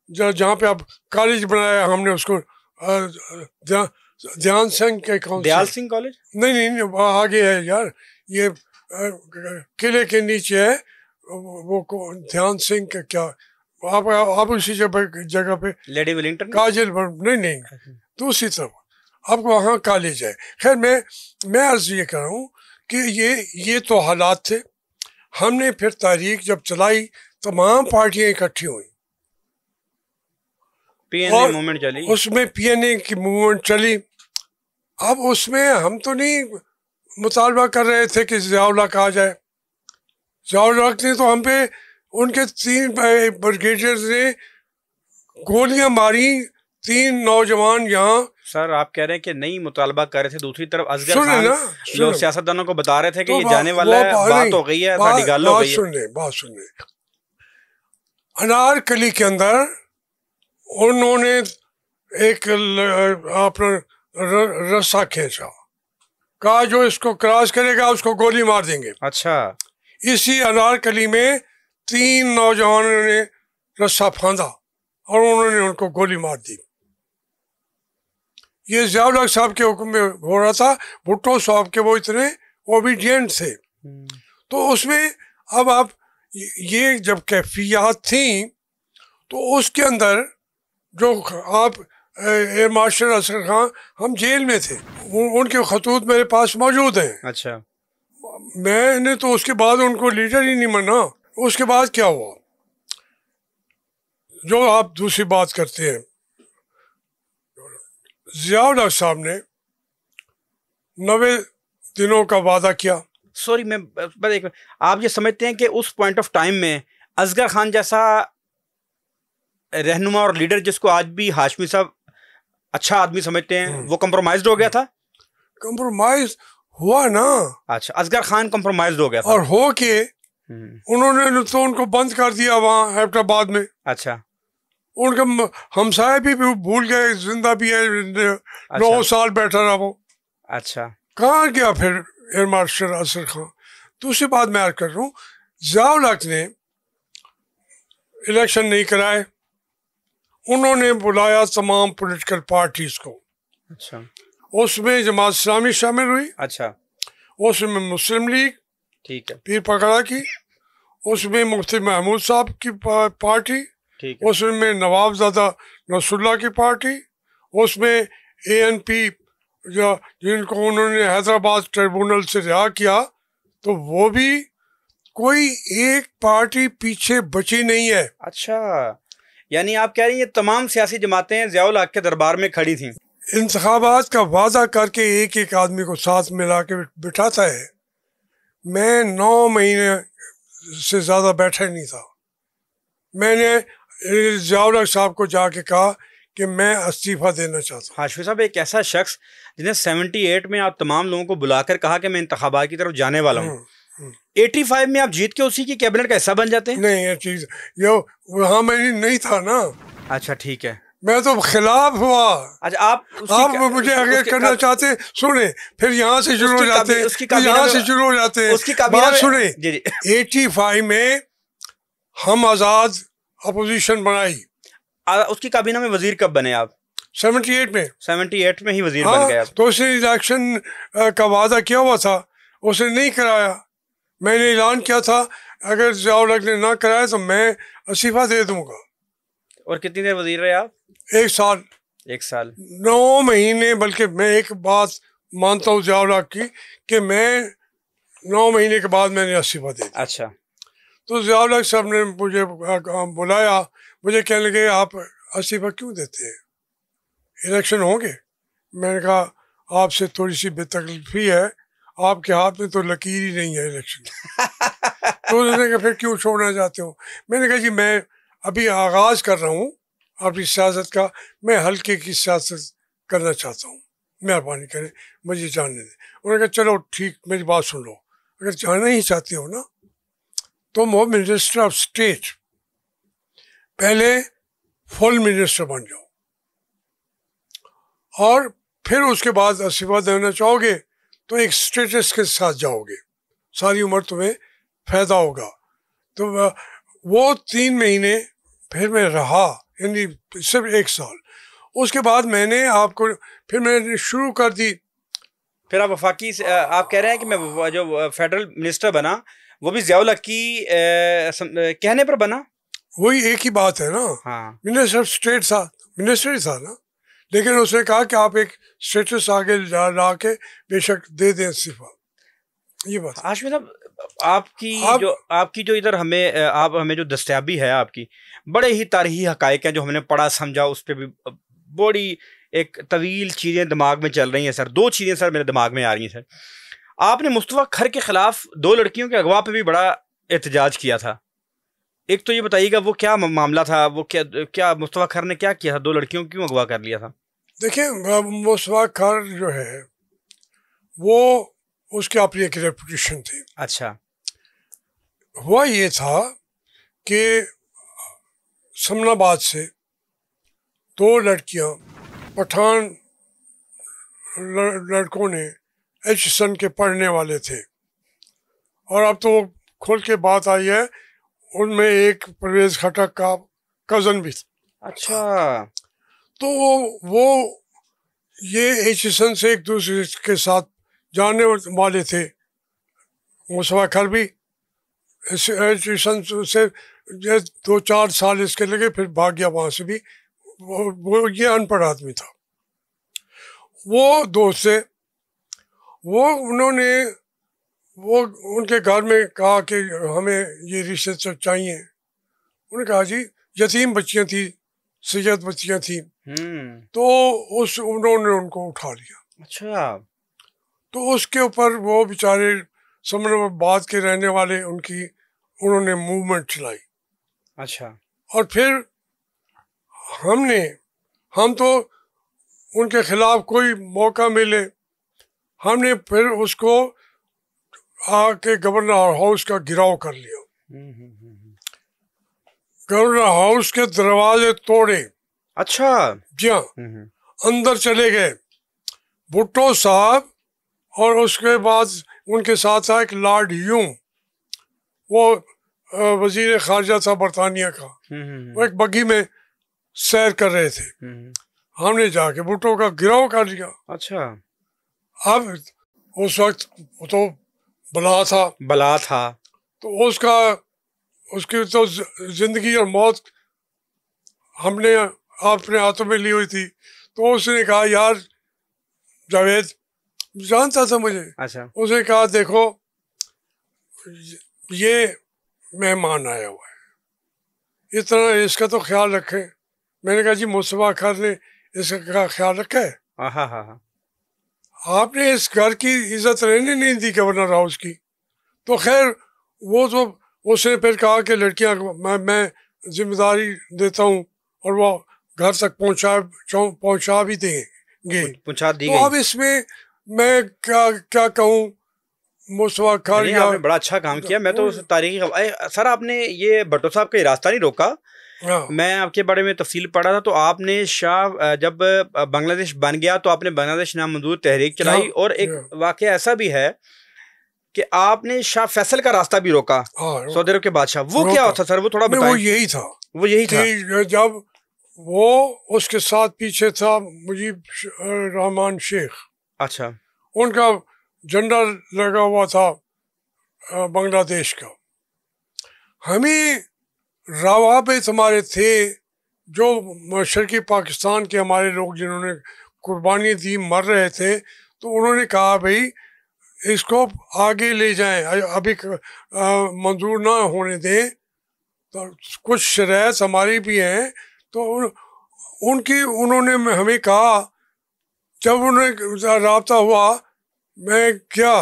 जहाँ पे अब कॉलेज बनाया हमने, उसको ध्यान सिंह के दयाल सिंह कॉलेज, नहीं आगे है यार, ये किले के नीचे है वो ध्यान सिंह का क्या, आप उसी जगह पे लेडी विलिंगटन काजल, नहीं दूसरी तरफ अब वहाँ कॉलेज है। खैर मैं अर्ज ये कर रहा हूँ कि ये तो हालात थे। हमने फिर तारीख जब चलाई, तमाम पार्टियां इकट्ठी हुई, PNA मूवमेंट चली, उसमें PNA की मूवमेंट चली। अब उसमें हम तो नहीं मुतालबा कर रहे थे कि ज़ियाउल हक आ जाए। ज़ियाउल हक ने तो हम पे, उनके 3 ब्रिगेडियर्स ने गोलियां मारी, 3 नौजवान यहाँ। सर आप कह रहे हैं कि नहीं मुतालबा कर रहे थे, दूसरी तरफ असगर खान जो सियासतदानों को बता रहे थे कि तो ये जाने वाला है, बात हो गई है, गाल हो गई है। बात सुनने अनारकली के अंदर उन्होंने एक अपना रस्सा खींचा, कहा जो इसको क्रॉस करेगा उसको गोली मार देंगे। अच्छा, इसी अनारकली में 3 नौजवानों ने रस्सा फांदा और उन्होंने उनको गोली मार दी। ये ज़ियाउल हक साहब के हुक्म में हो रहा था। भुट्टो साहब के वो इतने ओबीडियंट थे। तो उसमें अब आप ये जब कैफियत थी, तो उसके अंदर जो आप एयर मार्शल असगर खान, हम जेल में थे, उनके खतूत मेरे पास मौजूद हैं। अच्छा, मैंने तो उसके बाद उनको लीडर ही नहीं माना। उसके बाद क्या हुआ, जो आप दूसरी बात करते हैं, ज़ियाउल हक साहब ने 90 दिनों का वादा किया। सॉरी, मैं बस एक, आप ये समझते हैं कि उस पॉइंट ऑफ टाइम में असगर खान जैसा रहनुमा और लीडर, जिसको आज भी हाशमी साहब अच्छा आदमी समझते हैं, वो कंप्रोमाइज्ड हो गया था? कंप्रोमाइज हुआ ना। अच्छा, असगर खान कंप्रोमाइज्ड हो गया था। और हो के उन्होंने तो उनको बंद कर दिया वहाँ हैदराबाद में। अच्छा, उनका हमसाया भी भूल गए, जिंदा भी है, 9 साल बैठा रहा वो। अच्छा, कहाँ गया फिर एयर मार्शल असगर खान? दूसरी बात मैं कर रहा हूँ, ज़ियाउल हक ने इलेक्शन नहीं कराए, उन्होंने बुलाया तमाम पॉलिटिकल पार्टीज को। अच्छा, उसमें जमात इस्लामी शामिल हुई। अच्छा, उसमें मुस्लिम लीग, ठीक है, पीर पकड़ा की, उसमें मुफ्ती महमूद साहब की पार्टी, ठीक है, उसमें नवाबजादा नसरुल्लाह की पार्टी, उसमें ANP जिनको उन्होंने हैदराबाद ट्रिब्यूनल से रिहा किया, तो वो भी कोई एक पार्टी पीछे बची नहीं है। अच्छा, यानी आप कह रही हैं ये तमाम सियासी जमातें ज़ियाउल हक के दरबार में खड़ी थीं? इंतखाबात का वादा करके एक एक आदमी को साथ मिला के बिठाता है। मैं 9 महीने से ज़्यादा बैठा नहीं था। मैंने ज़ियाउल हक साहब को जाके कहा कि मैं इस्तीफ़ा देना चाहता हूँ। हाशमी साहब, एक ऐसा शख्स जिन्हें 78 में आप तमाम लोगों को बुलाकर कहा कि मैं इंतखाबात की तरफ जाने वाला हूँ, 85 में आप जीत के उसी की कैबिनेट का हिस्सा बन जाते हैं? नहीं, ये चीज़ ये वहाँ मैं नहीं था ना। अच्छा, ठीक है, मैं तो खिलाफ हुआ। अच्छा, आप मुझे आगे करना चाहते हैं, सुने, फिर यहाँ से शुरू हो जाते हैं, फिर यहाँ से शुरू हो जाते हैं। उसकी काबीना बात सुने, जी जी, 85 में हम आज़ाद अपोजिशन बनाई। उसकी काबीना में वजीर कब बने आप? 78 में। 78 में ही वजीर बन गए आप? तो उसने इलेक्शन का वादा किया हुआ था, उसने नहीं कराया। मैंने ऐलान किया था अगर ज़ियाउल हक ने ना कराया तो मैं इस्तीफा दे दूंगा। और कितनी देर वजीर रहे आप? 1 साल। 1 साल 9 महीने। बल्कि मैं एक बात मानता हूँ ज़ियाउल हक की कि मैं 9 महीने के बाद मैंने इस्तीफा दे दिया। अच्छा, तो ज़ियाउल हक साहब ने मुझे बुलाया, मुझे कहने लगे आप इस्तीफा क्यों देते हैं, इलेक्शन होंगे? मैंने कहा आपसे थोड़ी सी बेतकल्फी है, आपके हाथ में तो लकीर ही नहीं है इलेक्शन। तो उन्होंने कहा फिर क्यों छोड़ना चाहते हो? मैंने कहा जी मैं अभी आगाज़ कर रहा हूँ अपनी सियासत का, मैं हल्के की सियासत करना चाहता हूँ, मेहरबानी करें मुझे जाने दें। उन्होंने कहा चलो ठीक, मेरी बात सुन लो, अगर जाना ही चाहते हो ना तुम हो मिनिस्टर ऑफ स्टेट, पहले फुल मिनिस्टर बन जाओ और फिर उसके बाद इस्तीफा देना चाहोगे तो एक स्टेटस के साथ जाओगे, सारी उम्र तुम्हें फ़ायदा होगा। तो वो 3 महीने फिर मैं रहा, यानी सिर्फ 1 साल। उसके बाद मैंने आपको फिर मैंने शुरू कर दी। फिर आप वफाकी आप कह रहे हैं कि मैं जो फेडरल मिनिस्टर बना वो भी ज़ियाउल हक की कहने पर बना? वही एक ही बात है ना। हाँ, मिनिस्टर ऑफ स्टेट था, मिनिस्टर ही था ना, लेकिन उसने कहा कि आप एक स्टेटस आगे ला के बेशक दे दें इस्तीफा। ये बात हाशमी साहब, आपकी जो इधर हमें जो दस्तयाबी है आपकी, बड़े ही तारीखी हकायक हैं जो हमने पढ़ा समझा, उस पर भी बड़ी एक तवील चीज़ें दिमाग में चल रही हैं सर। 2 चीज़ें सर मेरे दिमाग में आ रही हैं सर। आपने मुस्तफ़ा खर के खिलाफ 2 लड़कियों के अगवा पे भी बड़ा एहतजाज किया था। एक तो ये बताइएगा वो क्या मामला था, वो क्या मुस्तफ़ा खर ने क्या किया था, 2 लड़कियों को क्यों अगवा कर लिया था? देखिए, मुस्तफ़ा खर जो है वो उसकी अपनी एक रेपुटेशन थी। अच्छा, हुआ ये था कि समनाबाद से 2 लड़कियां पठान लड़कों ने HSN के पढ़ने वाले थे, और अब तो खुल के बात आई है उनमें एक परवेज़ खटक का कज़न भी था। अच्छा, तो वो ये HSN से एक दूसरे के साथ जानने वाले थे। मुस्तफ़ा खर भी HSN से 2-4 साल इसके लगे, फिर भाग गया वहाँ से भी। वो ये अनपढ़ आदमी था। वो दोस्त से उन्होंने उनके घर में कहा कि हमें ये रिश्ते चाहिए। उन्होंने कहा जी यतीम बच्चियां थी, सैयद बच्चियां थी, तो उन्होंने उनको उठा लिया। अच्छा। तो उसके ऊपर वो बेचारे समराबाद के रहने वाले उन्होंने मूवमेंट चलाई। अच्छा। और फिर हम तो उनके खिलाफ कोई मौका मिले, हमने फिर उसको आके गवर्नर हाउस का घेराव कर लिया। गवर्नर हाउस के दरवाजे तोड़े। अच्छा। जी हाँ, अंदर चले गए भुट्टो साहब, और उसके बाद उनके साथ था एक लॉर्ड ह्यूम, वो वजीर खारजा था बरतानिया का। वो एक बग्गी में सैर कर रहे थे। हमने जाके भुट्टो का घेराव कर लिया। अच्छा। अब उस वक्त वो तो बला था, तो उसकी तो जिंदगी और मौत हमने अपने हाथों में ली हुई थी। तो उसने कहा, यार जावेद जानता था मुझे। अच्छा। उसने कहा, देखो ये मेहमान आया हुआ है, इतना इसका तो ख्याल रखें। मैंने कहा, जी मुस्तफा खान ने इसका ख्याल रखा है? हाँ। आपने इस घर की इज्जत रहने नहीं दी गवर्नर हाउस की। तो खैर वो तो उसने फिर कहा कि लड़कियां मैं जिम्मेदारी देता हूँ, और वो घर तक पहुंचा भी देंगे। पहुंचा दी तो गई। अब इसमें मैं क्या कहूँ, मुस्तफा खान या आपने बड़ा अच्छा काम किया। मैं तो उस तारीखी सर, आपने ये भट्टो साहब का रास्ता नहीं रोका। मैं आपके बारे में तफसील पढ़ा था, तो आपने शाह जब बांग्लादेश बन गया तो आपने बांग्लादेश नामंजूर तहरीक चलाई, और एक वाकया ऐसा भी है कि आपने शाह फैसल का रास्ता भी रोका, सऊदी अरब के बादशाह। वो क्या होता सर, वो थोड़ा बताएं। वो यही था जब वो उसके साथ पीछे था मुजीब रहमान शेख। अच्छा। उनका झंडा लगा हुआ था बांग्लादेश का। हमें रवाबित हमारे थे जो मशरकी पाकिस्तान के हमारे लोग जिन्होंने कुर्बानी दी, मर रहे थे, तो उन्होंने कहा, भाई इसको आगे ले जाएं, अभी मंजूर ना होने दें। तो कुछ शराइत हमारी भी हैं, तो उन्होंने हमें कहा, जब उन्हें राब्ता हुआ, मैं क्या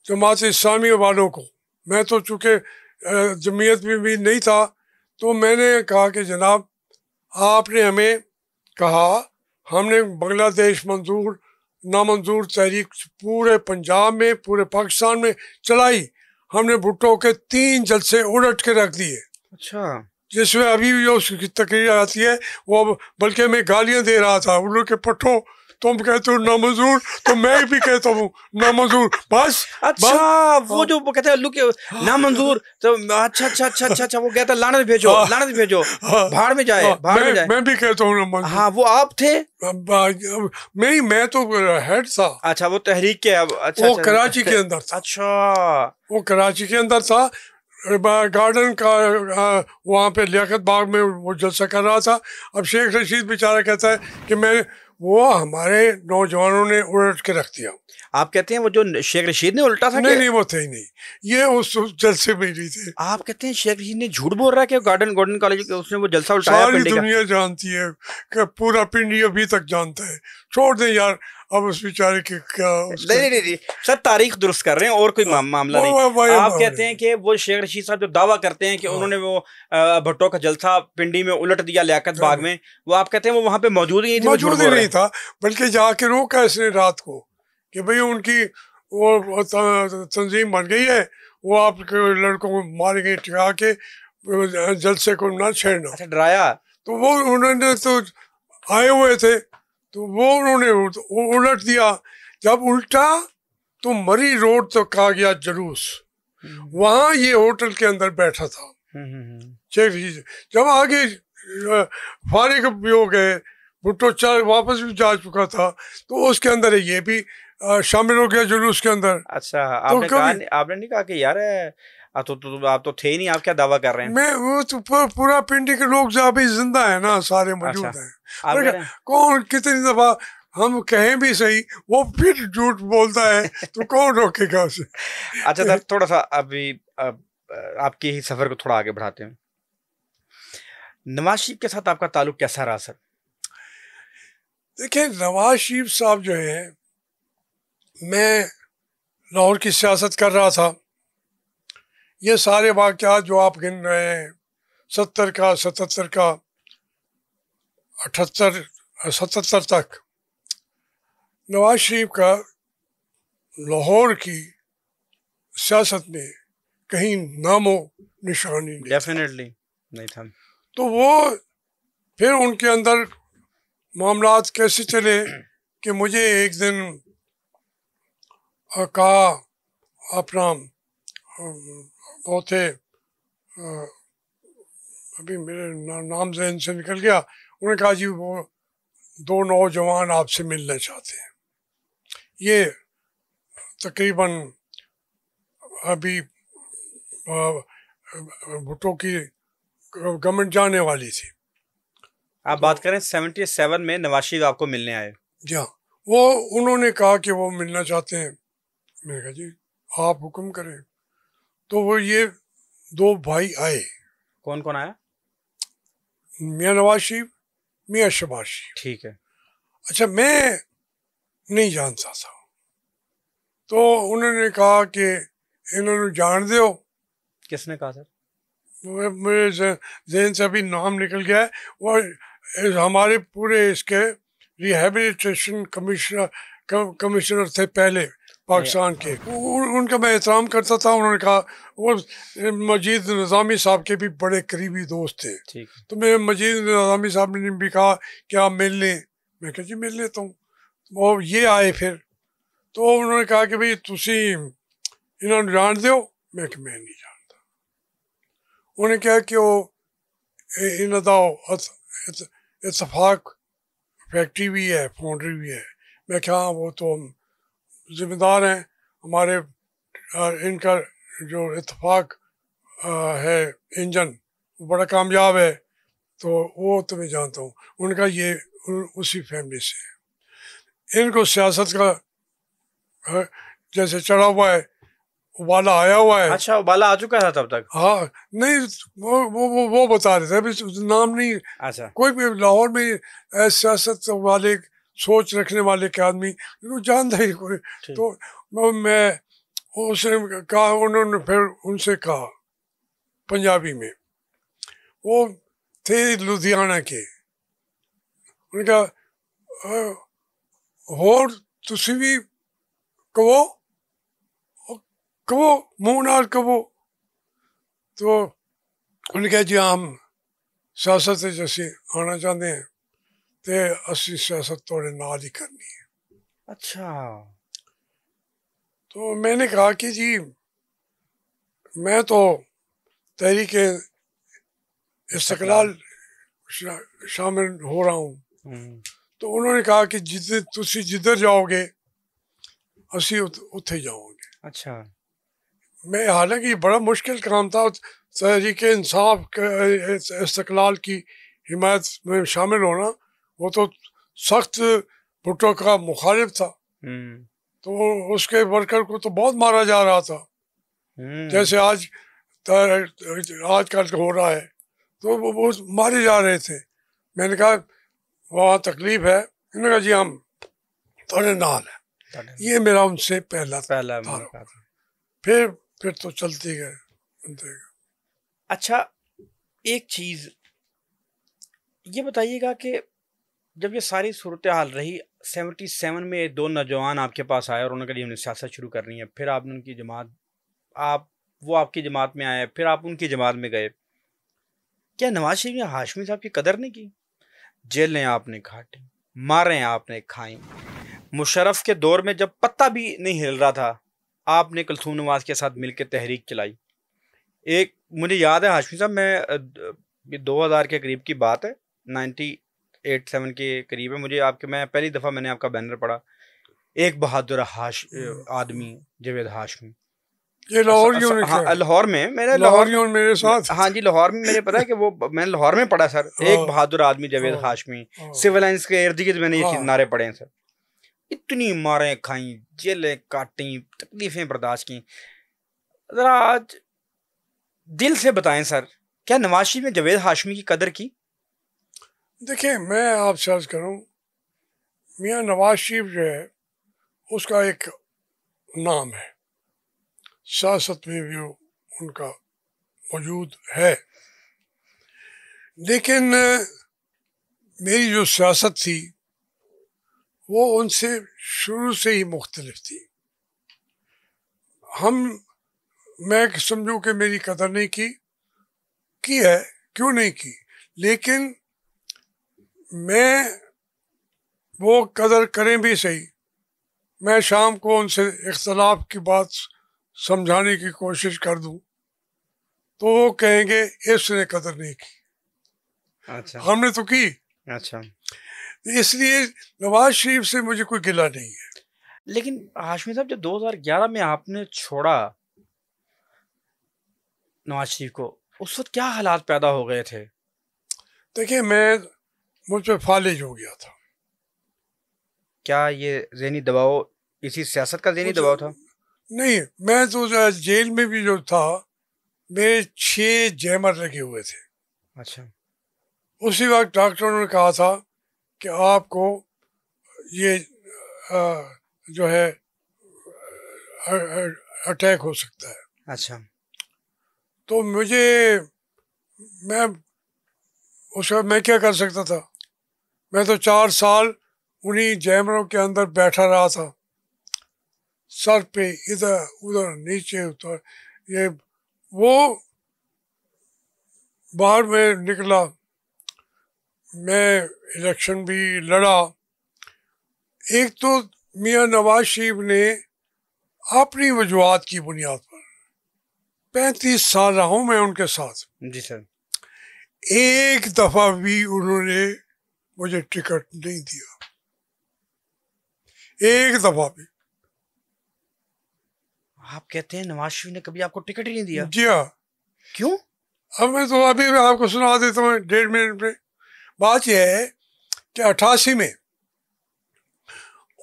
जमात इस्लामी वालों को, मैं तो चूँकि जमीयत में भी नहीं था, तो मैंने कहा कि जनाब आपने हमें कहा, हमने बांग्लादेश नामंजूर तहरीक पूरे पंजाब में, पूरे पाकिस्तान में चलाई। हमने भुट्टो के 3 जलसे उलट के रख दिए। अच्छा। जिसमें अभी भी उसकी तकरीर आती है, वो बल्कि मैं गालियां दे रहा था उन लोग के पट्टों, तुम कहते हो नामंजूर, तो मैं भी कहता हूँ नामंजूर, बस। अच्छा, वो जो वो कहते हैं लुक नामंजूर, तो अच्छा, वो कहता है लानत भेजो, लानत भेजो, भाड़ में जाए, भाड़ में जाए। मैं भी कहता हूँ नामंजूर। हाँ, वो आप थे? मैं तो हेड था। अच्छा, वो तहरीक के। अच्छा, वो कराची के अंदर था। अच्छा, वो कराची के अंदर था, गार्डन का वहाँ पे लियाकत बाग में वो जलसा कर रहा था। अब शेख रशीद बेचारा कहता है कि वो हमारे नौजवानों ने उलट के रख दिया। आप कहते हैं वो जो शेख रशीद ने उल्टा था? नहीं, वो थे ही नहीं, ये उस जलसे में नहीं थे। आप कहते हैं शेख रशीद ने झूठ बोल रहा है कि गार्डन कॉलेज के उसने वो जलसा उल्टाया? सारी दुनिया जानती है कि पूरा पिंडी अभी तक जानता है। छोड़ दे यार, अब उस बेचारे के क्या। नहीं सर, तारीख दुरुस्त कर रहे हैं, और कोई मामला नहीं। आप कहते हैं कि वो शेख रशीद साहब जो दावा करते हैं कि उन्होंने वो भट्टो का जलसा पिंडी में उलट दिया लियाकत बाग में, वो आप कहते हैं वो वहाँ पे मौजूद ही नहीं था, बल्कि जाके रोका इसने रात को कि भाई उनकी वो तंजीम बन गई है, वो आपके लड़कों को मारेंगे, टिका के जलसे को ना छेड़ना। अच्छा, डराया। तो वो उन्होंने तो आए हुए थे, तो वो उन्होंने उलट दिया। जब उल्टा तो मरी रोड तो कहा गया जुलूस, वहाँ ये होटल के अंदर बैठा था शेख रशीद। जब आगे फारिग भी हो गए, भुट्टो वापस भी जा चुका था, तो उसके अंदर ये भी शामिल हो गया जुलूस के अंदर। अच्छा, आपने नहीं कहा कि यार आप तो थे ही नहीं, आप क्या दावा कर रहे हैं? मैं वो तो पूरा पिंडी के लोग जहाँ भी जिंदा है ना, सारे मौजूद हैं। कौन कितनी दफा हम कहें भी सही, वो फिर झूठ बोलता है, तो कौन रोकेगा उसे? अच्छा सर, थोड़ा सा अभी आपके ही सफर को थोड़ा आगे बढ़ाते हैं। नवाज शरीफ के साथ आपका ताल्लुक कैसा रहा सर? देखिए, नवाज शरीफ साहब जो है, मैं लाहौर की सियासत कर रहा था, ये सारे वाक़यात जो आप गिन रहे हैं, 70 का, 77 का, 78 77 तक, नवाज शरीफ का लाहौर की सियासत में कहीं नामो निशानी नहीं। डेफिनेटली नहीं था। तो वो फिर उनके अंदर मामलात कैसे चले कि मुझे एक दिन कहा, अपना वो थे, अभी मेरे नाम जहन से निकल गया, उन्होंने कहा जी वो 2 नौजवान आपसे मिलना चाहते हैं। ये तकरीबन अभी भुट्टो की गवर्नमेंट जाने वाली थी। आप बात करें 77 में नवाज शरीफ आपको मिलने आए? जी हाँ, वो उन्होंने कहा कि वो मिलना चाहते हैं। मैंने कहा जी आप हुक्म करें। तो वो ये 2 भाई आए। कौन कौन आया? मियाँ नवाज शरीफ, मियाँ शहबाज शरीफ। ठीक है। अच्छा, मैं नहीं जानता था, तो उन्होंने कहा कि इन्होंने जान दो। किसने कहा सर? मेरे जहन से अभी नाम निकल गया है। वो हमारे पूरे इसके रिहेबिलिटेशन कमिश्नर थे पहले पाकिस्तान के। उनका मैं एहतराम करता था। उन्होंने कहा, वो मजीद निज़ामी साहब के भी बड़े करीबी दोस्त थे। ठीक। तो मैं मजीद निज़ामी साहब ने भी कहा कि आप मिल लें। मैं कहा जी मिल लेता हूँ। वो ये आए फिर, तो उन्होंने कहा कि भाई तुसी इन्होंने जान दो। मैं कि मैं नहीं जानता। उन्होंने कहा कि वो इन्हों का इतफाक फैक्ट्री भी है, फाउंड्री भी है। मैं क्या, वो तो हम जिम्मेदार हैं, हमारे इनका जो इतफाक है इंजन बड़ा कामयाब है, तो वो तो मैं जानता हूँ। उनका ये उसी फैमिली से है। इनको सियासत का जैसे चढ़ा हुआ है, उबाला आया हुआ है। अच्छा, उबाला आ चुका था तब तक? हाँ, नहीं, वो बता रहे थे, अभी नाम नहीं। अच्छा। कोई भी लाहौर में सियासत वाले, सोच रखने वाले के आदमी इनको जानता ही कोई। तो मैं उसने कहा, उन्होंने फिर उनसे कहा पंजाबी में, वो थे लुधियाना के। उन्होंने कहा होर तुसी भी कहो, कहो मुँह नाल कहो। तो उन्होंने कहा जी हम सियासत जैसे आना चाहते हैं, तो असली सियासत थोड़े नाल ही करनी है। अच्छा। तो मैंने कहा कि जी मैं तो तहरीक इस्तकलाल शामिल हो रहा हूँ। तो उन्होंने कहा कि जिधर जाओगे असी उत्थे जाओगे। अच्छा। मैं, हालांकि बड़ा मुश्किल काम था, तहरीक इंसाफ इस्तकलाल की हिमायत में शामिल होना। वो तो सख्त भुट्टो का मुखालिफ था, तो उसके वर्कर को तो बहुत मारा जा रहा था, जैसे आजकल हो रहा है। तो वो मारे जा रहे थे। मैंने कहा वहाँ तकलीफ है। इन्होंने कहा जी हम थोड़े नाल है। ये मेरा उनसे पहला फिर तो चलते गए। अच्छा, एक चीज ये बताइएगा कि जब ये सारी सूरत हाल रही, 77 में 2 नौजवान आपके पास आए और उन्होंने कहा हमने सियासत शुरू करनी है, फिर आपने उनकी जमात, वो आपकी जमात में आए, फिर आप उनकी जमात में गए। क्या नवाज शरीफ ने हाशमी साहब की कदर नहीं की? जेलें आपने काटी, मारें आपने खाई। मुशर्रफ के दौर में जब पत्ता भी नहीं हिल रहा था, आपने कुलथूम नवाज के साथ मिलकर तहरीक चलाई। एक मुझे याद है हाशमी साहब, मैं 2000 के करीब की बात है, 98-7 के करीब है मुझे आपके, मैं पहली दफ़ा मैंने आपका बैनर पढ़ा, एक बहादुर आदमी जावेद हाशमी। ये लाहौर लाहौर में मेरे साथ। हाँ जी, लाहौर में मेरे पता है कि वो मैंने लाहौर में पढ़ा सर। एक बहादुर आदमी जावेद हाशमी, सिविल लाइंस के इर्द गिर्द मैंने ये नारे पढ़े हैं सर। इतनी मारें खाई, जेलें काटी, तकलीफें बर्दाश्त की। जरा आज दिल से बताएं सर क्या नवाज शरीफ ने जावेद हाशमी की कदर की? देखिए, मैं आपसे अर्ज करूं, मियाँ नवाज शरीफ जो है उसका एक नाम है, सियासत में भी उनका मौजूद है, लेकिन मेरी जो सियासत थी वो उनसे शुरू से ही मुख्तलिफ थी। मैं समझूं कि मेरी कदर नहीं की है, क्यों नहीं की, लेकिन मैं वो कदर करें भी सही, मैं शाम को उनसे इख्तलाफ की बात समझाने की कोशिश कर दूं तो वो कहेंगे इसने कदर नहीं की। अच्छा। हमने तो की। अच्छा। इसलिए नवाज शरीफ से मुझे कोई गिला नहीं है। लेकिन हाशमी साहब, जब 2011 में आपने छोड़ा नवाज शरीफ को, उस वक्त क्या हालात पैदा हो गए थे? देखिए, मुझ पर फालिज हो गया था। क्या ये ज़हनी दबाव, इसी सियासत का ज़हनी दबाव था? नहीं, मैं तो जेल में भी जो था, मेरे 6 जैमर लगे हुए थे। अच्छा। उसी वक्त डॉक्टरों ने कहा था कि आपको ये जो है अटैक हो सकता है। अच्छा। तो मैं क्या कर सकता था? मैं तो 4 साल उन्हीं जैमरों के अंदर बैठा रहा था, सर पे इधर उधर नीचे उतर, ये वो बाहर में निकला, मैं इलेक्शन भी लड़ा। एक तो मियाँ नवाज शरीफ ने अपनी वजूहत की बुनियाद पर, 35 साल रहा हूँ मैं उनके साथ, जी सर। एक दफा भी उन्होंने मुझे टिकट नहीं दिया, एक दफा भी। आप कहते हैं नवाज शरीफ ने कभी आपको टिकट ही नहीं दिया? जी हाँ। क्यों? अब मैं तो अभी आपको सुना देता हूँ 1.5 मिनट में। बात यह है कि 88 में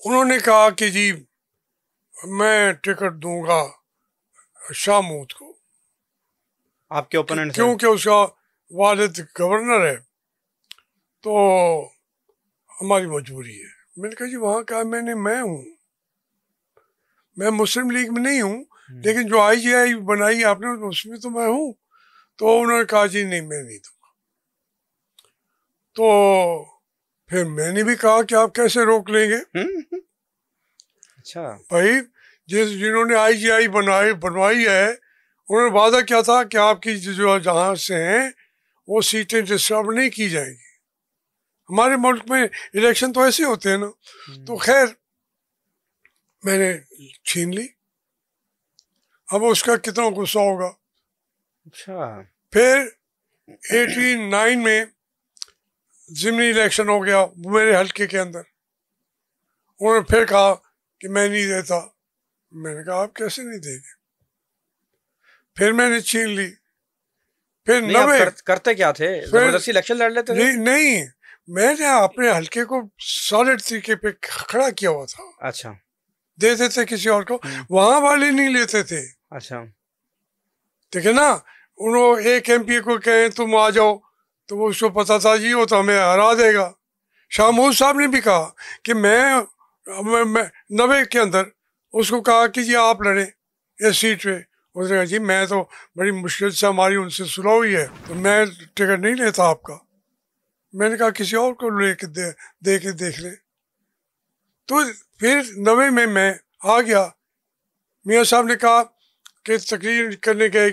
उन्होंने कहा कि जी मैं टिकट दूंगा शाह महमूद को, आपके ओपोनेंट थे? क्योंकि उसका वालिद गवर्नर है, तो हमारी मजबूरी है। मैंने कहा जी वहाँ कहा मैं हूँ, मैं मुस्लिम लीग में नहीं हूँ, लेकिन जो IGI बनाई आपने उसमें तो मैं हूँ। तो उन्होंने कहा जी नहीं, मैं नहीं दूंगा। तो फिर मैंने भी कहा कि आप कैसे रोक लेंगे? अच्छा। भाई, जिन्होंने IGI बनवाई है, उन्होंने वादा किया था कि आपकी जो जहाँ से हैं वो सीटें डिस्टर्ब नहीं की जाएंगी। हमारे मुल्क में इलेक्शन तो ऐसे होते हैं ना। तो खैर मैंने छीन ली। अब उसका कितना गुस्सा होगा। अच्छा। फिर 89 में ज़िमनी इलेक्शन हो गया मेरे हल्के के अंदर। उन्होंने फिर कहा कि मैं नहीं देता। मैंने कहा आप कैसे नहीं देंगे? फिर मैंने छीन ली। फिर नहीं, आप 90 करते क्या थे? जबरदस्ती इलेक्शन लड़ लेते थे? नहीं, मैंने अपने हल्के को सॉलिड तरीके पे खड़ा किया हुआ था। अच्छा। दे देते किसी और को, वहां वाले नहीं लेते थे। अच्छा। देखे ना, उन्होंने एक MP को कहे तुम आ जाओ, तो वो उसको पता था जी वो तो हमें हरा देगा। शाह महमूद साहब ने भी कहा कि मैं 90 के अंदर उसको कहा कि जी आप लड़े इस सीट पे। उसने कहा जी मैं तो बड़ी मुश्किल से हमारी उनसे सुलह हुई है, तो मैं टिकट नहीं लेता आपका। मैंने कहा किसी और को लेके दे के देख ले। तो फिर 90 में मैं आ गया। मियाँ साहब ने कहा कि तकरीर करने के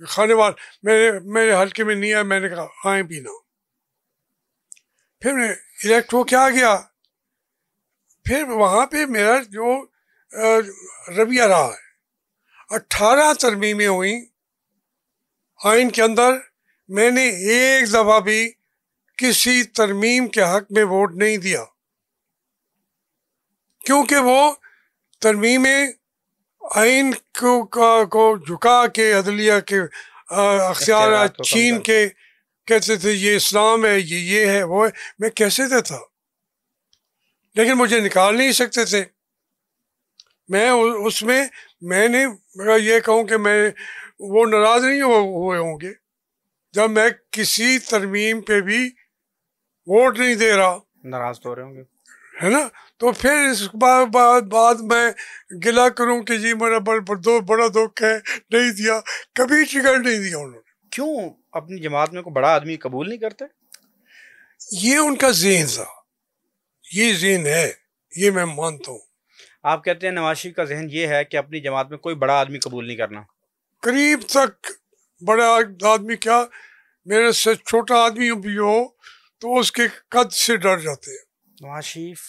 खाने वाल मेरे हल्के में नहीं आया। मैंने कहा आए भी ना। फिर मैं इलेक्ट हो के आ गया। फिर वहाँ पे मेरा जो रवैया रहा है, 18 तरमीमें हुई आइन के अंदर, मैंने एक दफा भी किसी तरमीम के हक में वोट नहीं दिया, क्योंकि वो तरमीमें आइन को झुका के अदलिया के अख्तियार छीन के कहते थे ये इस्लाम है, ये है, वो है। मैं कैसे देता? लेकिन मुझे निकाल नहीं सकते थे। मैं उसमें मैंने ये कहूँ कि मैं वो नाराज नहीं हुए होंगे, जब मैं किसी तरमीम पे भी वोट नहीं दे रहा, नाराज तो हो रहे होंगे, है ना, तो फिर इस बाद मैं गिला करूं कि जी मेरा बड़ा दुख है, नहीं दिया, कभी टिकट नहीं दिया उन्होंने। क्यों अपनी जमात में कोई बड़ा आदमी कबूल नहीं करते? ये उनका ज़हन था, ये ज़हन है, ये मैं मानता हूँ। आप कहते हैं नवाज शरीफ का जहन ये है कि अपनी जमात में कोई बड़ा आदमी कबूल नहीं करना? करीब तक बड़ा आदमी क्या, मेरे से छोटा आदमी भी हो तो उसके कद से डर जाते हैं। नवाज शरीफ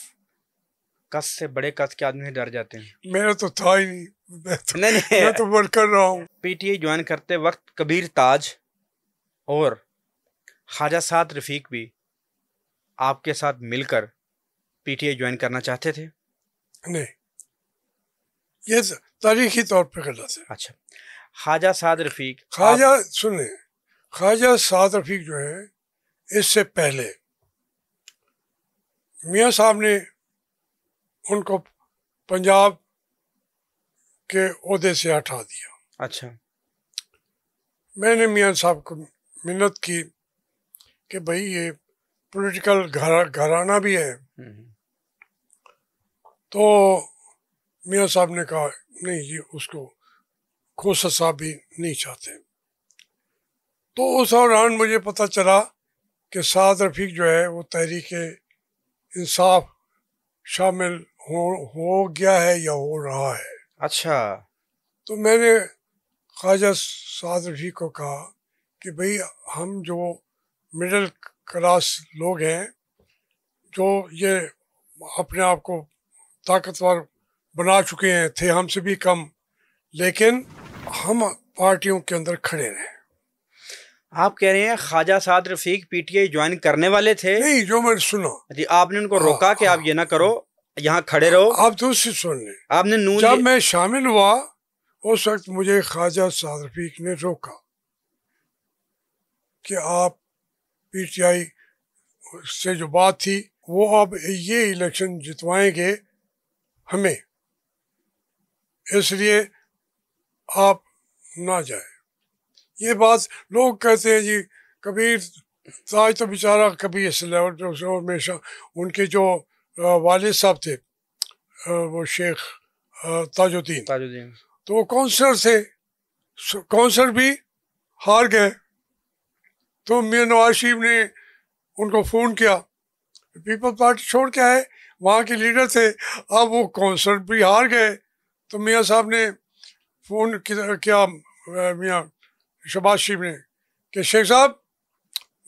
कद से, बड़े कद के आदमी से डर जाते हैं? मेरा तो था ही नहीं, नहीं मैं तो वर्क कर रहा हूँ। पीटीआई ज्वाइन करते वक्त कबीर ताज और ख्वाजा साद रफीक भी आपके साथ मिलकर पीटीआई ज्वाइन करना चाहते थे? नहीं, ये तारीखी तौर पे गलत है। अच्छा, ख्वाजा साद रफीक, ख्वाजा सुने, ख्वाजा साद रफीक जो है, इससे पहले मियाँ साहब ने उनको पंजाब के ओहदे से हटा दिया। अच्छा, मैंने मियाँ साहब को मिन्नत की कि भाई ये पॉलिटिकल घराना भी है, तो मियाँ साहब ने कहा नहीं, ये उसको खोसा साहब भी नहीं चाहते। तो उस दौरान मुझे पता चला कि साद रफीक जो है वो तहरीक इंसाफ शामिल हो गया है या हो रहा है। अच्छा, तो मैंने ख्वाजा साद रफीक को कहा कि भाई हम जो मिडिल क्लास लोग हैं, जो ये अपने आप को ताकतवर बना चुके हैं, थे हमसे भी कम, लेकिन हम पार्टियों के अंदर खड़े रहे। आप कह रहे हैं ख्वाजा साद रफीक पीटीआई ज्वाइन करने वाले थे? नहीं, जो मैंने सुना जी, आपने उनको रोका कि आप ये ना करो, यहाँ खड़े रहो। आप दूसरी सुन लें। आपने नून जब मैं शामिल हुआ उस वक्त मुझे ख्वाजा साद रफीक ने रोका कि आप पीटीआई से जो बात थी वो अब ये इलेक्शन जितवाएंगे हमें, इसलिए आप ना जाए। ये बात लोग कहते हैं जी, कबीर ताज तो बेचारा कभी इस लेवल पे हमेशा, उनके जो वालिद साहब थे वो शेख ताजुद्दीन, तो वो काउंसलर थे, काउंसलर भी हार गए। तो मियां नवाज शरीफ ने उनको फ़ोन किया, पीपल्स पार्टी छोड़ के आए, वहाँ के लीडर थे, अब वो काउंसलर भी हार गए। तो मियाँ साहब ने फ़ोन किया मियाँ शहबाज शरीफ ने कि शेख साहब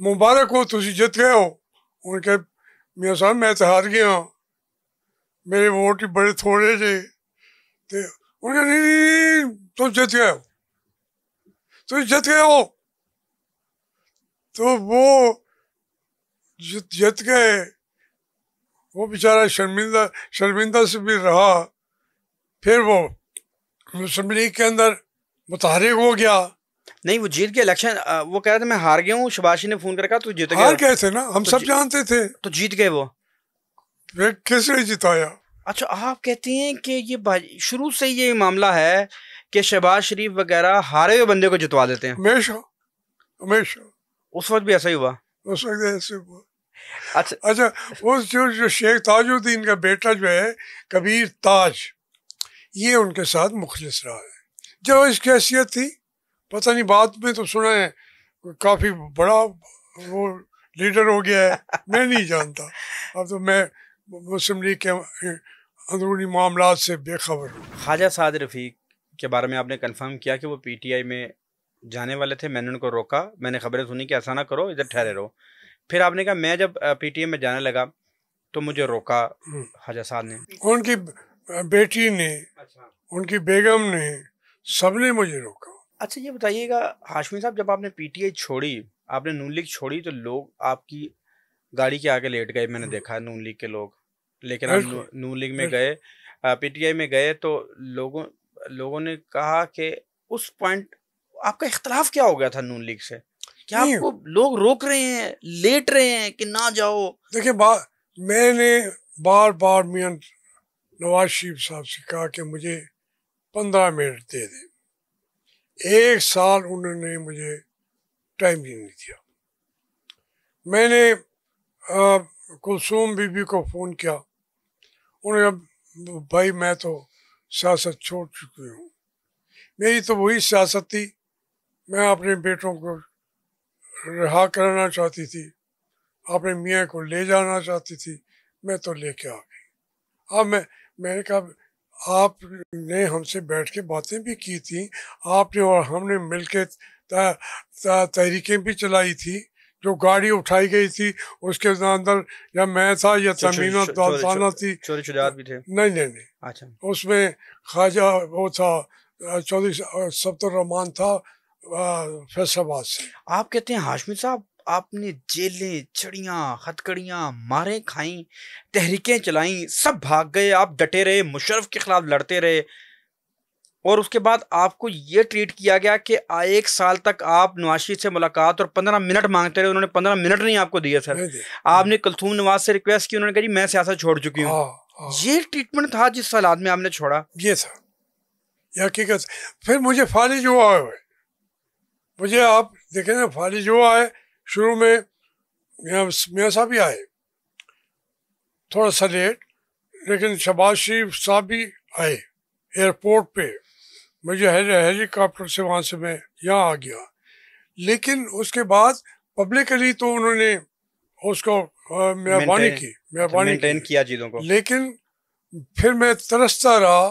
मुबारक हो, तुम जीत गए हो। उनके मियाँ साहब मैं तो हार गया, मेरे वोट ही बड़े थोड़े थे। तो उनके नहीं, तुम जीत गए हो, तुम जीत गए हो। तो वो जीत गए, वो बेचारा शर्मिंदा से भी रहा। फिर वो मुस्लिम लीग के अंदर मुतहरिक हो गया। नहीं, वो जीत गया इलेक्शन। वो कह रहे थे मैं हार गया हूँ, शबाशी ने फोन करके कहा तू जीत गया। हार गए थे ना, हम सब जानते थे। तो जीत गए वो, फिर किसने जिताया? अच्छा, आप कहते हैं कि ये शुरू से ये मामला है कि शहबाज शरीफ वगैरह हारे हुए बंदे को जितवा देते हैं? हमेशा हमेशा। उस वक्त भी ऐसा ही हुआ? उस वक्त ऐसे हुआ। अच्छा, उस जो शेख ताजुद्दीन का बेटा जो है कबीर ताज, ये उनके साथ मुखलिस रहा है। जो इसकी हैसियत थी पता नहीं, बाद में तो सुना है काफ़ी बड़ा वो लीडर हो गया है, मैं नहीं जानता। अब तो मैं मुस्लिम लीग के अंदरूनी मामलात से बेखबर हूँ। ख्वाजा साद रफीक के बारे में आपने कंफर्म किया कि वो पीटीआई में जाने वाले थे, मैंने उनको रोका, मैंने खबरें सुनी कि ऐसा ना करो, इधर ठहरे रहो। फिर आपने कहा मैं जब पीटीआई में जाने लगा तो मुझे रोका ख्वाजा साद ने। उनकी बेटी ने, उनकी बेगम ने, सबने मुझे रोका। अच्छा, ये बताइएगा हाशमी साहब, जब आपने पीटीआई छोड़ी, आपने नून लीग छोड़ी, तो लोग आपकी गाड़ी के आगे लेट गए, मैंने देखा नून लीग के लोग। लेकिन आप नून लीग में गए, पीटीआई में गए, तो लोगों ने कहा कि उस पॉइंट आपका इख्तलाफ क्या हो गया था नून लीग से? क्या आपको लोग रोक रहे हैं, लेट रहे हैं कि ना जाओ? देखिए, मैंने बार बार मियां नवाज शरीफ साहब से कहा कि मुझे 15 मिनट दे दें। 1 साल उन्होंने मुझे टाइम ही नहीं दिया। मैंने कुलसूम बीबी को फ़ोन किया, उन्होंने कहा भाई मैं तो सियासत छोड़ चुकी हूँ। मेरी तो वही सियासत थी, मैं अपने बेटों को रिहा कराना चाहती थी, अपने मियाँ को ले जाना चाहती थी, मैं तो लेके आ गई। अब मैंने कहा आपने हमसे बैठ के बातें भी की थी, आपने और हमने मिलके तहरीकें भी चलाई थी, जो गाड़ी उठाई गई थी उसके अंदर या मैं था या तमीना दाना थी, चोरी शुजात भी थे। नहीं नहीं नहीं, अच्छा, उसमें ख्वाजा वो था चौधरी सब्तुर रहमान था फैसलाबाद से। आप कहते हैं हाशमी साहब आपने जेलें, छड़ियां, हथकड़ियां, मारें खाई, तहरीकें चलाई, सब भाग गए, आप डटे रहे, मुशर्रफ के खिलाफ लड़ते रहे, और उसके बाद आपको ये ट्रीट किया गया कि 1 साल तक आप नवाशी से मुलाकात और 15 मिनट मांगते रहे, उन्होंने 15 मिनट नहीं आपको दिए सर। आपने कुलथूम नवाज से रिक्वेस्ट की, उन्होंने कहा जी मैं सियासत छोड़ चुकी हूँ। ये ट्रीटमेंट था जिस हालात में आपने छोड़ा? ये था, ये हकीकत। फिर मुझे फालिज हुआ है, मुझे आप देखें ना फालिज हुआ है। शुरू में मियाँ साहब भी आए थोड़ा सा लेट, लेकिन शहबाज शरीफ साहब भी आए एयरपोर्ट पे, मुझे हेलीकॉप्टर से वहाँ से मैं यहाँ आ गया। लेकिन उसके बाद पब्लिकली तो उन्होंने उसको मेहरबानी किया चीज़ों को, लेकिन फिर मैं तरसता रहा,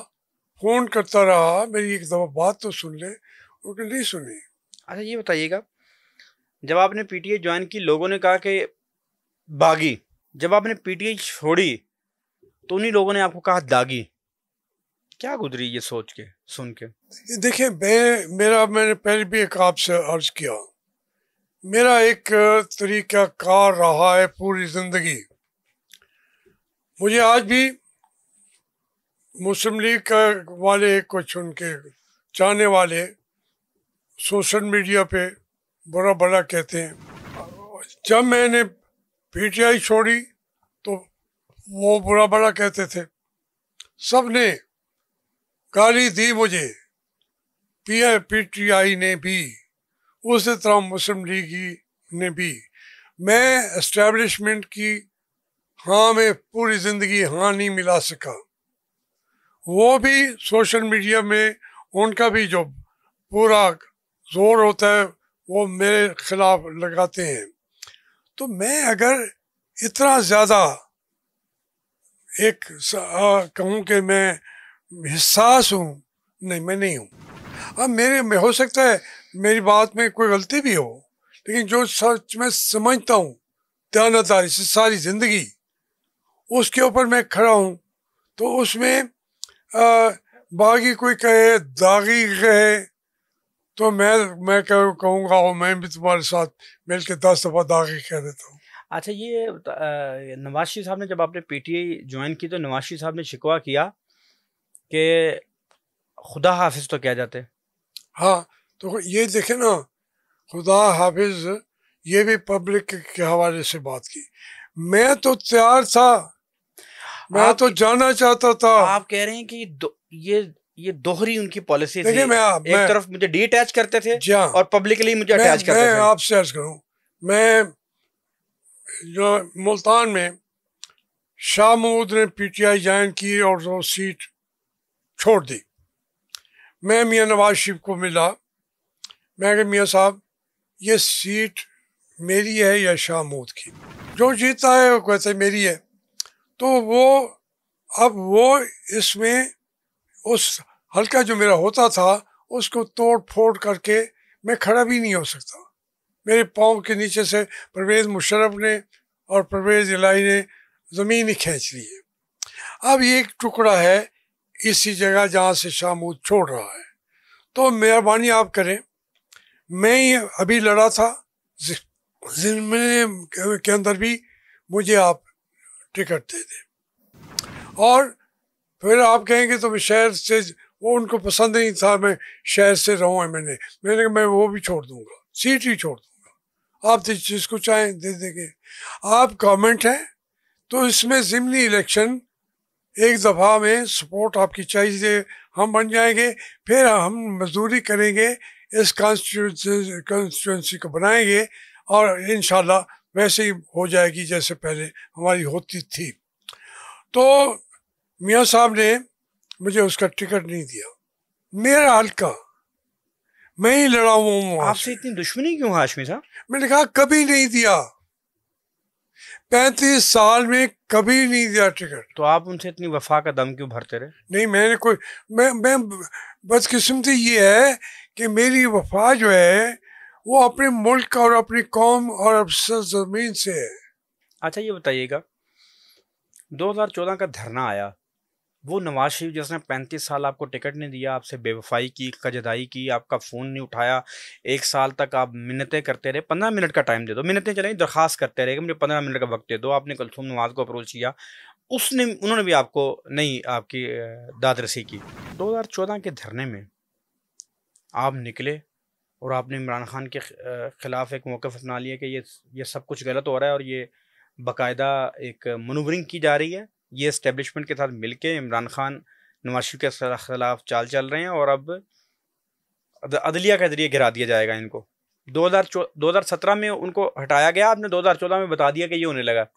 फ़ोन करता रहा, मेरी एक दफ़ा बात तो सुन ले, उन्होंने नहीं सुनी। अच्छा ये बताइएगा, जब आपने पीटीआई ज्वाइन की लोगों ने कहा कि बागी, जब आपने पीटीआई छोड़ी तो उन्हीं लोगों ने आपको कहा दागी, क्या गुजरी ये सोच के सुन के? देखिए मैंने पहले भी एक आपसे अर्ज किया, मेरा एक तरीका कार रहा है पूरी ज़िंदगी। मुझे आज भी मुस्लिम लीग वाले कुछ उनके चाहने वाले सोशल मीडिया पे बुरा भला कहते हैं। जब मैंने पीटीआई छोड़ी तो वो बुरा भला कहते थे, सब ने गाली दी मुझे, पीटीआई ने भी, उसी तरह मुस्लिम लीग ने भी। मैं एस्टेब्लिशमेंट की हाँ में पूरी ज़िंदगी हाँ नहीं मिला सका। वो भी सोशल मीडिया में उनका भी जो पूरा जोर होता है वो मेरे खिलाफ लगाते हैं। तो मैं अगर इतना ज़्यादा एक कहूँ कि मैं हिस्सास हूँ, नहीं मैं नहीं हूँ। अब मेरे में हो सकता है मेरी बात में कोई गलती भी हो, लेकिन जो सच मैं समझता हूँ दयानतदारी से सारी ज़िंदगी, उसके ऊपर मैं खड़ा हूँ। तो उसमें बागी कोई कहे, दागी कहे, तो मैं कहूँगा और मैं भी तुम्हारे साथ मिलकर 10 दफ़ा दागी कह देता हूँ। अच्छा ये नवाज शरीफ साहब ने जब आपने पीटीआई ज्वाइन की तो नवाज शरीफ साहब ने शिकवा किया कि खुदा हाफिज तो क्या जाते। हाँ, तो ये देखे ना, खुदा हाफिज ये भी पब्लिक के हवाले से बात की। मैं तो तैयार था, मैं तो जाना चाहता था। आप कह रहे हैं कि ये दोहरी उनकी पॉलिसी थी, एक तरफ मुझे डी अटैच करते थे और पब्लिकली मुझे अटैच करते थे। मैं आपसे अर्ज करूं, मैं जो मुल्तान में शाह महमूद ने पीटीआई ज्वाइन की और वो सीट छोड़ दी, मैं मियाँ नवाज शरीफ को मिला, मैं कहा मियाँ साहब ये सीट मेरी है या शाह महमूद की, जो जीता है वो कहते मेरी है। तो वो इसमें उस हल्का जो मेरा होता था उसको तोड़ फोड़ करके मैं खड़ा भी नहीं हो सकता। मेरे पाँव के नीचे से परवेज़ मुशर्रफ ने और परवेज़ इलाही ने ज़मीन ही खींच ली है। अब ये एक टुकड़ा है इसी जगह जहाँ से शाह महमूद छोड़ रहा है, तो मेहरबानी आप करें, मैं ही अभी लड़ा था ज़िम्मे के अंदर भी मुझे आप टिकट दे दें। और फिर आप कहेंगे तो मैं शहर से, वो उनको पसंद नहीं था मैं शहर से रहूँ, मैंने कहा मैं वो भी छोड़ दूँगा, सीट ही छोड़ दूँगा, आप जिसको चाहें दे देंगे। आप गवर्नमेंट हैं तो इसमें ज़िमनी इलेक्शन एक दफ़ा में सपोर्ट आपकी चाहिए, हम बन जाएंगे, फिर हम मजदूरी करेंगे, इस कॉन्स्टिट्यूंसी को बनाएंगे और इंशाल्लाह वैसे ही हो जाएगी जैसे पहले हमारी होती थी। तो मियाँ साहब ने मुझे उसका टिकट नहीं दिया, मेरा हल्का, मैं ही लड़ा हुआ हूँ। आपसे इतनी दुश्मनी क्यों हाशमी साहब? मैंने कहा कभी नहीं दिया, 35 साल में कभी नहीं दिया टिकट। तो आप उनसे इतनी वफा का दम क्यों भरते रहे? नहीं, मैंने कोई मैं बदकिस्मती ये है कि मेरी वफा जो है वो अपने मुल्क और अपनी कौम और ज़मीन से है। अच्छा ये बताइएगा, 2014 का धरना आया, वो नवाज शरीफ जिसने 35 साल आपको टिकट नहीं दिया, आपसे बेवफाई की, कजदाई की, आपका फ़ोन नहीं उठाया, 1 साल तक आप मिन्नतें करते रहे, 15 मिनट का टाइम दे दो, मिन्नतें चलें, दरख्वास्त करते रहे कि मुझे 15 मिनट का वक्त दे दो, आपने कुलथूम नवाज को अप्रोच किया, उन्होंने भी आपको नहीं आपकी दाद रसी की। 2014 के धरने में आप निकले और आपने इमरान खान के ख़िलाफ़ एक मौक़िफ़ अपना लिया कि ये सब कुछ गलत हो रहा है और ये बाकायदा एक मनूवरिंग की जा रही है, ये इस्टेब्लिशमेंट के साथ मिलके इमरान खान नवाज शरीफ के ख़िलाफ़ चाल चल रहे हैं और अब अदलिया के ज़रिए गिरा दिया जाएगा इनको। 2017 में उनको हटाया गया, आपने 2014 में बता दिया कि ये होने लगा।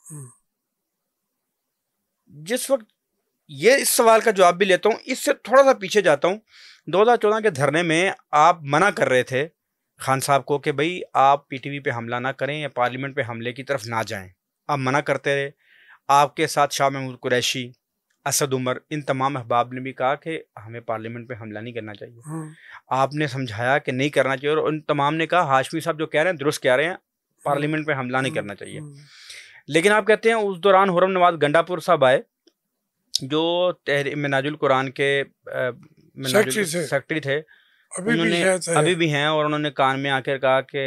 जिस वक्त ये इस सवाल का जवाब भी लेता हूँ, इससे थोड़ा सा पीछे जाता हूँ। 2014 के धरने में आप मना कर रहे थे खान साहब को कि भाई आप पीटीवी पे हमला ना करें या पार्लियामेंट पे हमले की तरफ ना जाएं, आप मना करते रहे। आपके साथ शाह महमूद कुरैशी, असद उमर, इन तमाम अहबाब ने भी कहा कि हमें पार्लियामेंट पे हमला नहीं करना चाहिए। आपने समझाया कि नहीं करना चाहिए और उन तमाम ने कहा हाशमी साहब जो कह रहे हैं दुरुस्त कह रहे हैं, पार्लियामेंट पे हमला नहीं करना चाहिए। लेकिन आप कहते हैं उस दौरान हुर्रम नवाज गंडापुर साहब आए जो मिनाजुल कुरान के सेक्रेटरी थे, उन्होंने अभी भी हैं, और उन्होंने कान में आकर कहा कि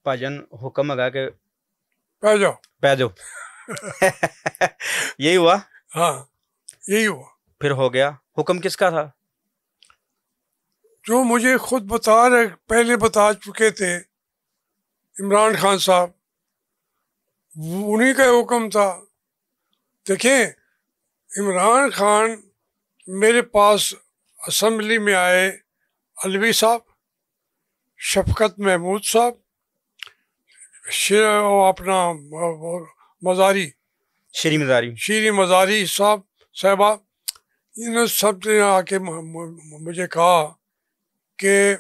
पाजन हुक्म लगा के पै जाओ यही हुआ? हाँ, यही हुआ। फिर हो गया। हुक्म किसका था? जो मुझे खुद पहले बता चुके थे इमरान खान साहब, उन्हीं का हुक्म था। देखें, इमरान खान मेरे पास असेंबली में आए, अलवी साहब, शफकत महमूद साहब, अपना मज़ारी, शीरी मज़ारी साहबा, इन सब ने आके मुझे कहा कि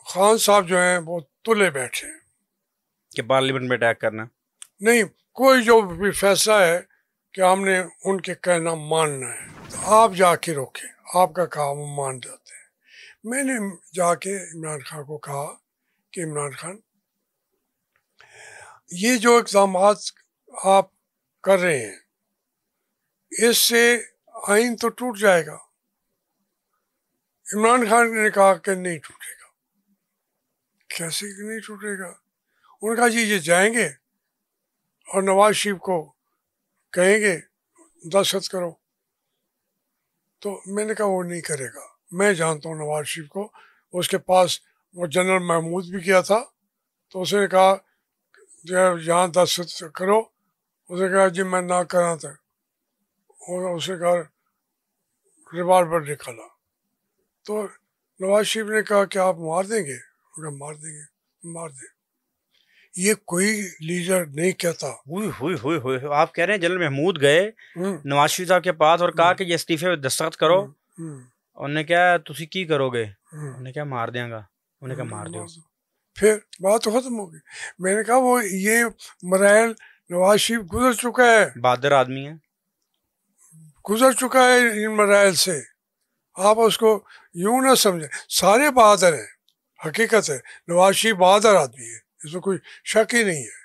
खान साहब जो हैं वो तुले बैठे कि पार्लियामेंट में अटैक करना नहीं, कोई जो भी फैसला है कि हमने उनके कहना मानना है, तो आप जाके रोके, आपका काम मान जाते हैं। मैंने जाके इमरान खान को कहा कि इमरान खान, ये जो इक़दाम आप कर रहे हैं, इससे आइन तो टूट जाएगा। इमरान खान ने कहा कि नहीं टूटेगा। कैसे नहीं टूटेगा? उन्होंने कहा जी ये जाएंगे और नवाज शरीफ को कहेंगे दस्तखत करो। तो मैंने कहा वो नहीं करेगा, मैं जानता हूँ नवाज शरीफ को, उसके पास वो जनरल महमूद भी किया था, तो उसने कहा जो यहाँ दस्तखत करो, उसने कहा जी मैं ना करा था, और उसने कहा रिवाल्वर निकाला। तो नवाज शरीफ ने कहा कि आप मार देंगे? उन्हें मार देंगे, मार दे। ये कोई लीडर नहीं कहता। हुई आप कह रहे हैं जनरल महमूद गए नवाज शरीफ साहब के पास और कहा कि ये इस्तीफे पे दस्तखत करो, उन्होंने क्या तुसी की करोगे? उन्होंने क्या मार देंगा? उन्हें क्या मार दो। फिर बात तो खत्म हो गई। मैंने कहा वो ये मराइल नवाज शरीफ गुजर चुका है, बहादुर आदमी है, गुजर चुका है इन मराइल से, आप उसको यूं ना समझे। सारे बहादुर हैं, हकीकत है, नवाज शरीफ बहादुर आदमी है, इसमें कोई शक ही नहीं है।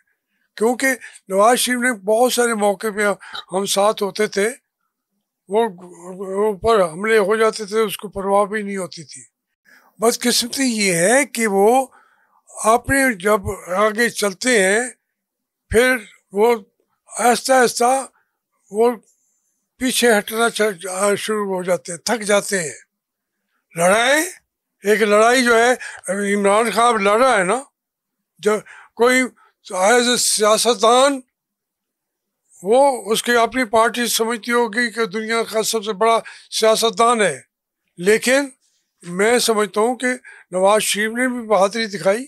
क्योंकि नवाज शरीफ ने बहुत सारे मौके पे हम साथ होते थे, वो ऊपर हमले हो जाते थे, उसको परवाह भी नहीं होती थी। बदकिस्मती ये है कि वो आपने जब आगे चलते हैं फिर वो आहिस्ता आहिस्ता वो पीछे हटना शुरू हो जाते हैं, थक जाते हैं। एक लड़ाई जो है इमरान खान लड़ रहा है ना, जब कोई एज ए सियासतदान वो उसकी अपनी पार्टी समझती होगी कि दुनिया का सबसे बड़ा सियासतदान है, लेकिन मैं समझता हूँ कि नवाज शरीफ ने भी बहादुरी दिखाई,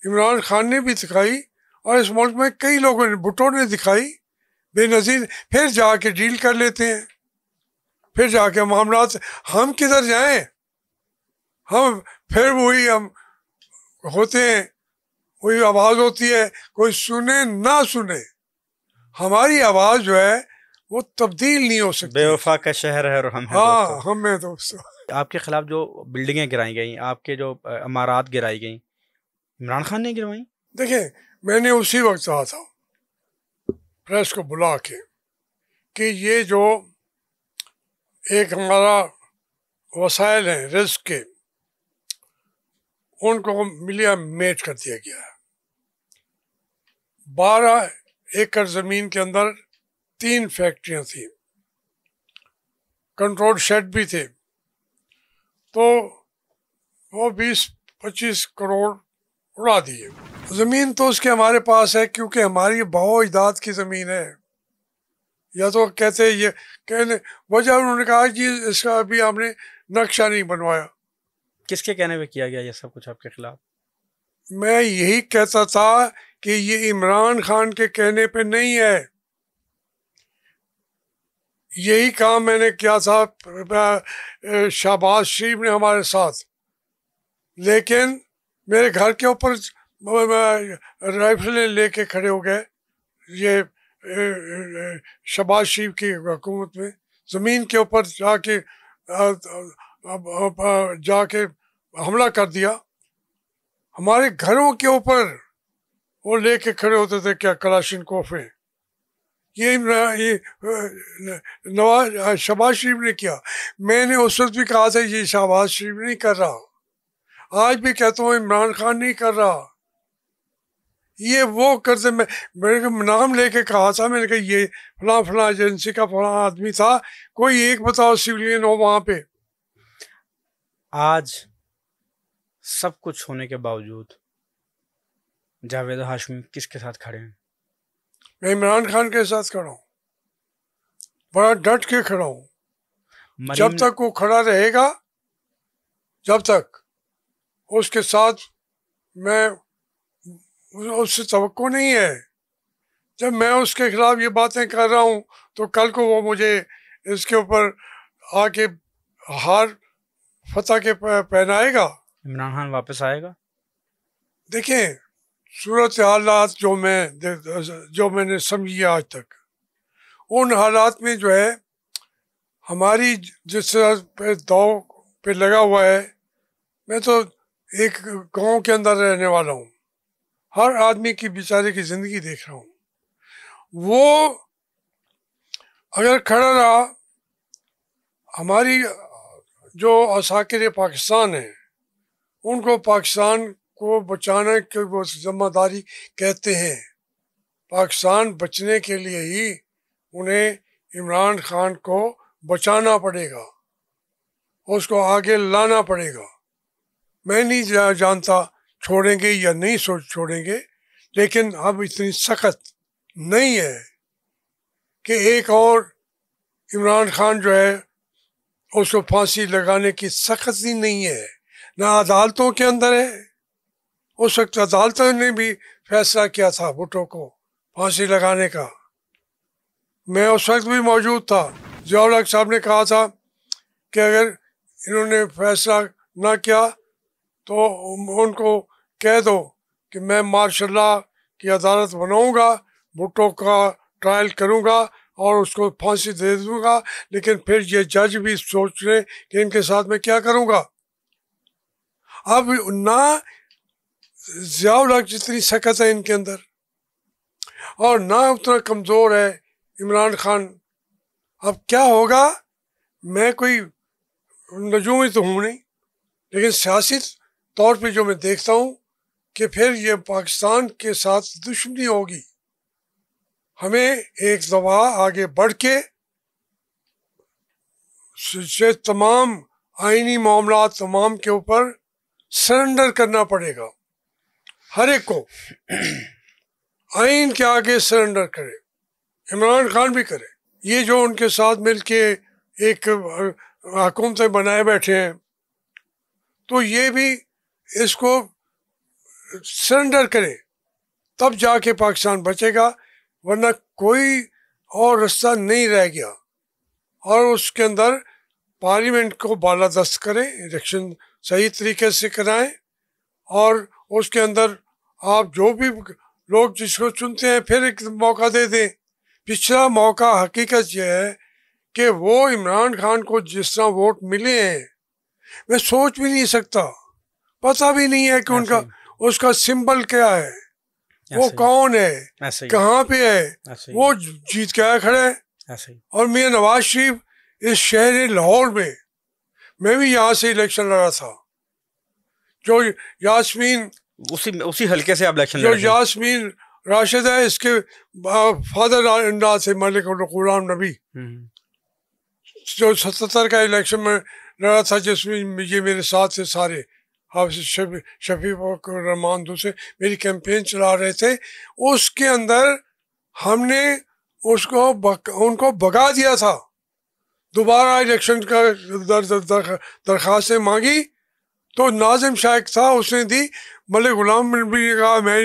इमरान खान ने भी दिखाई, और इस मुल्क में कई लोगों ने, भुट्टो ने दिखाई, बेनज़ीर। फिर जाके डील कर लेते हैं, फिर जाके मामलात। हम किधर जाएं? हम फिर वही हम होते हैं, वही आवाज़ होती है, कोई सुने ना सुने, हमारी आवाज़ जो है वो तब्दील नहीं हो सकती। बेवफा का शहर है और हम हैं हाँ, दोस्तों। हम हैं दोस्तों। आपके खिलाफ जो बिल्डिंगें गिराई गई, आपके जो इमारत गिराई गई, इमरान खान ने गिरवाई। देखिए, मैंने उसी वक्त कहा था प्रेस को बुला के कि ये जो एक हमारा वसाइल हैं रिस्क के, उनको मिलिया मेट कर दिया गया है। 12 एकड़ ज़मीन के अंदर 3 फैक्ट्रियां थी, कंट्रोल शेड भी थे, तो वो 20-25 करोड़ उड़ा दिए। ज़मीन तो उसके हमारे पास है, क्योंकि हमारी बहु इजाद की ज़मीन है। या तो कहते ये कहने वजह उन्होंने कहा कि इसका अभी आपने नक्शा नहीं बनवाया। किसके कहने पे किया गया ये सब कुछ आपके खिलाफ? मैं यही कहता था कि ये इमरान खान के कहने पे नहीं है, यही काम मैंने किया था शहबाज शरीफ ने हमारे साथ, लेकिन मेरे घर के ऊपर राइफलें लेके खड़े हो गए ये शहबाज शरीफ की हुकूमत में। ज़मीन के ऊपर जाके हमला कर दिया, हमारे घरों के ऊपर वो लेके खड़े होते थे क्या कलाशिनकोफ में। ये नवाज शहबाज शरीफ ने किया। मैंने उस वक्त भी कहा था ये शहबाज शरीफ नहीं कर रहा, आज भी कहता हूँ इमरान खान नहीं कर रहा, ये वो करते। मेरे नाम लेके कहा था, मैंने कहा ये फलां फलां एजेंसी का फलां आदमी था, कोई एक बताओ सिविलियन हो वहां पे। आज सब कुछ होने के बावजूद जावेद हाशमी किसके साथ खड़े हैं? मैं इमरान खान के साथ खड़ा हूँ, बड़ा डट के खड़ा हूँ। जब तक वो खड़ा रहेगा, जब तक उसके साथ मैं, उससे तवक्को नहीं है। जब मैं उसके खिलाफ ये बातें कर रहा हूँ तो कल को वो मुझे इसके ऊपर आके हार फतह के पहनाएगा। इमरान खान वापस आएगा? देखें, सूरत हालात जो मैंने समझी आज तक, उन हालात में जो है हमारी जिस पे दाव पे लगा हुआ है, मैं तो एक गांव के अंदर रहने वाला हूँ, हर आदमी की बेचारे की ज़िंदगी देख रहा हूँ। वो अगर खड़ा रहा, हमारी जो असाकिर पाकिस्तान है उनको पाकिस्तान को बचाने की वो जिम्मेदारी कहते हैं। पाकिस्तान बचने के लिए ही उन्हें इमरान खान को बचाना पड़ेगा, उसको आगे लाना पड़ेगा। मैं नहीं जानता छोड़ेंगे या नहीं छोड़ेंगे, लेकिन अब इतनी सख्त नहीं है कि एक और इमरान खान जो है उसको फांसी लगाने की सख्ती नहीं है, ना अदालतों के अंदर है। उस वक्त अदालतों ने भी फैसला किया था भुट्टो को फांसी लगाने का, मैं उस वक्त भी मौजूद था। ज़ियाउल हक साहब ने कहा था कि अगर इन्होंने फैसला ना किया तो उनको कह दो कि मैं मार्शल लॉ की अदालत बनाऊंगा, भुट्टो का ट्रायल करूंगा और उसको फांसी दे दूंगा, लेकिन फिर ये जज भी सोच रहे कि इनके साथ मैं क्या करूंगा। अब ना ज़ियाउल हक जितनी सख्त है इनके अंदर, और ना उतना कमज़ोर है इमरान खान। अब क्या होगा, मैं कोई नजूमी तो हूँ नहीं, लेकिन सियासी तौर पे जो मैं देखता हूँ कि फिर ये पाकिस्तान के साथ दुश्मनी होगी। हमें एक दफ़ा आगे बढ़ के तमाम आईनी मामला तमाम के ऊपर सरेंडर करना पड़ेगा। हर एक को आइन के आगे सरेंडर करे, इमरान खान भी करे। ये जो उनके साथ मिलके एक हुकूमतें बनाए बैठे हैं, तो ये भी इसको सरेंडर करे, तब जाके पाकिस्तान बचेगा, वरना कोई और रास्ता नहीं रह गया। और उसके अंदर पार्लियामेंट को बालादस्त करें, इलेक्शन सही तरीके से कराएं, और उसके अंदर आप जो भी लोग जिसको चुनते हैं फिर एक मौका दे दें। पिछला मौका हकीकत यह है कि वो इमरान खान को जिस तरह वोट मिले हैं, मैं सोच भी नहीं सकता, पता भी नहीं है कि उनका उसका सिंबल क्या है, वो कौन है, कहाँ पे है, वो जीत के आया खड़ा है। और मियां नवाज शरीफ इस शहर लाहौर में, मैं भी यहाँ से इलेक्शन लड़ा था, जो यास्मीन उसी हल्के से आप इलेक्शन जो यास्मीन राशिद है, इसके फादर इन से मलिक गुलाम नबी, जो 77 का इलेक्शन में लड़ा था, जिसमें ये मेरे साथ से सारे हाफिज शफीक रहमान दूसरे मेरी कैंपेन चला रहे थे। उसके अंदर हमने उनको भगा दिया था। दोबारा इलेक्शन का दरखास्तें मांगी तो नाजिम शाइक था, उसने दी। मलिक गुलाम नबी ने कहा मैं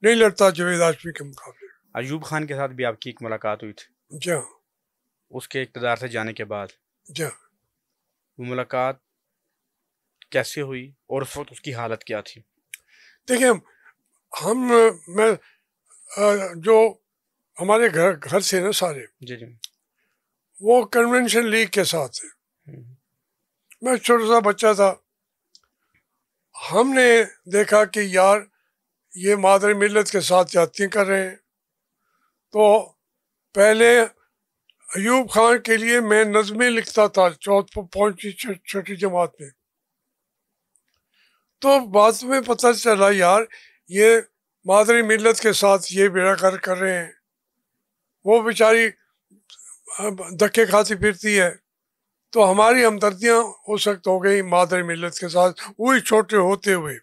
नहीं लड़ता जावेद हाशमी के मुकाबले। अयूब खान के साथ भी आपकी एक मुलाकात हुई थी? जी, उसके इक़्तिदार से जाने के बाद। जी, वो मुलाकात कैसे हुई और उस वक्त उसकी हालत क्या थी? देखिए, मैं जो हमारे घर से ना सारे, जी जी, वो कन्वेंशन लीग के साथ थे। मैं छोटा सा बच्चा था, हमने देखा कि यार ये मादर मिल्लत के साथ जातियाँ कर रहे हैं। तो पहले अयूब खान के लिए मैं नज़में लिखता था छठी जमात में। तो बाद में पता चला यार ये मादरी मिल्लत के साथ ये बेड़ा कर रहे हैं। वो बेचारी धक्के खाती फिरती है, तो हमारी हमदर्दियाँ उस वक्त हो गई मादरी मिल्लत के साथ, वही छोटे होते हुए।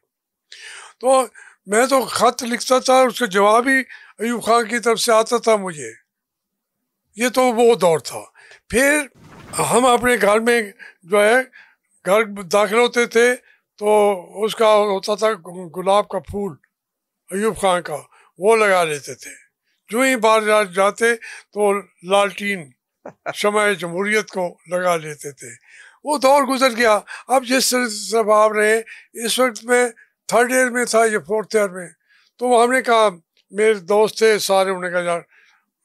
तो मैं तो खत लिखता था, उसका जवाब ही अयूब खान की तरफ से आता था मुझे। ये तो वो दौर था। फिर हम अपने घर में जो है, घर दाखिल होते थे तो उसका होता था गुलाब का फूल अयूब खान का, वो लगा लेते थे। जो ही बाहर जाते तो लालटीन शमअ जमहूरियत को लगा लेते थे। वो दौर गुजर गया। अब जिस तरह आप रहे, इस वक्त मैं 3rd ईयर में था, ये 4th ईयर में। तो हमने कहा, मेरे दोस्त थे सारे, उन्होंने कहा यार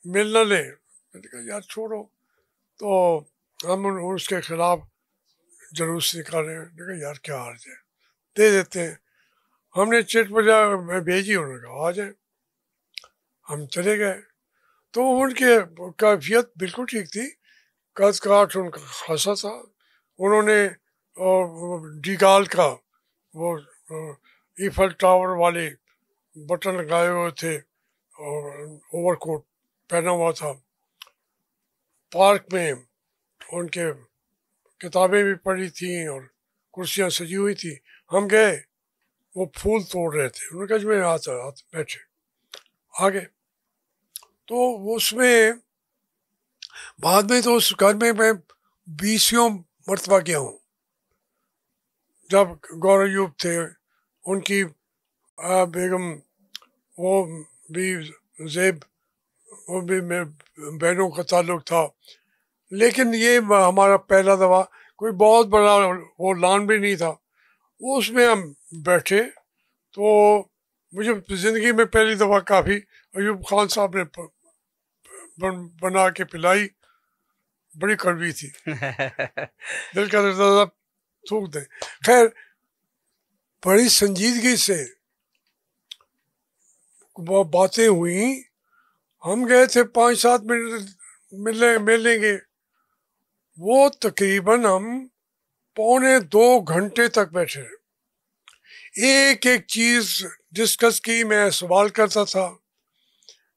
मिलना ले। मैंने कहा यार छोड़ो। तो हम उसके खिलाफ जुलूस निकाले। कहा यार क्या अर्ज है, दे देते हैं। हमने चिट बजा भेजी, उन्होंने कहा आ जाए। हम चले गए। तो उनके कैफियत बिल्कुल ठीक थी, कद काठ उनका खासा था। उन्होंने डीगाल का वो ईफल टावर वाले बटन लगाए हुए थे और ओवरकोट पहना हुआ था। पार्क में उनके किताबें भी पड़ी थी और कुर्सियाँ सजी हुई थी। हम गए, वो फूल तोड़ रहे थे। उन्होंने कहा मैं आता बैठे आगे। तो उसमें बाद में तो उस घर में मैं 20 मरतबा गया हूँ। जब गौर अयूब थे, उनकी बेगम, वो भी ज़ेब, वो भी मेरे बहनों का ताल्लुक था। लेकिन ये हमारा पहला दफ़ा, कोई बहुत बड़ा वो लान भी नहीं था। उसमें हम बैठे तो मुझे ज़िंदगी में पहली दफ़ा काफ़ी अयूब खान साहब ने बना के पिलाई। बड़ी कड़वी थी। दिल का दर्द थूक दे। खैर, बड़ी संजीदगी से बातें हुई। हम गए थे 5-7 मिनट मिलेंगे। वो तकरीबन हम 1.25 घंटे तक बैठे। एक एक चीज़ डिस्कस की। मैं सवाल करता था,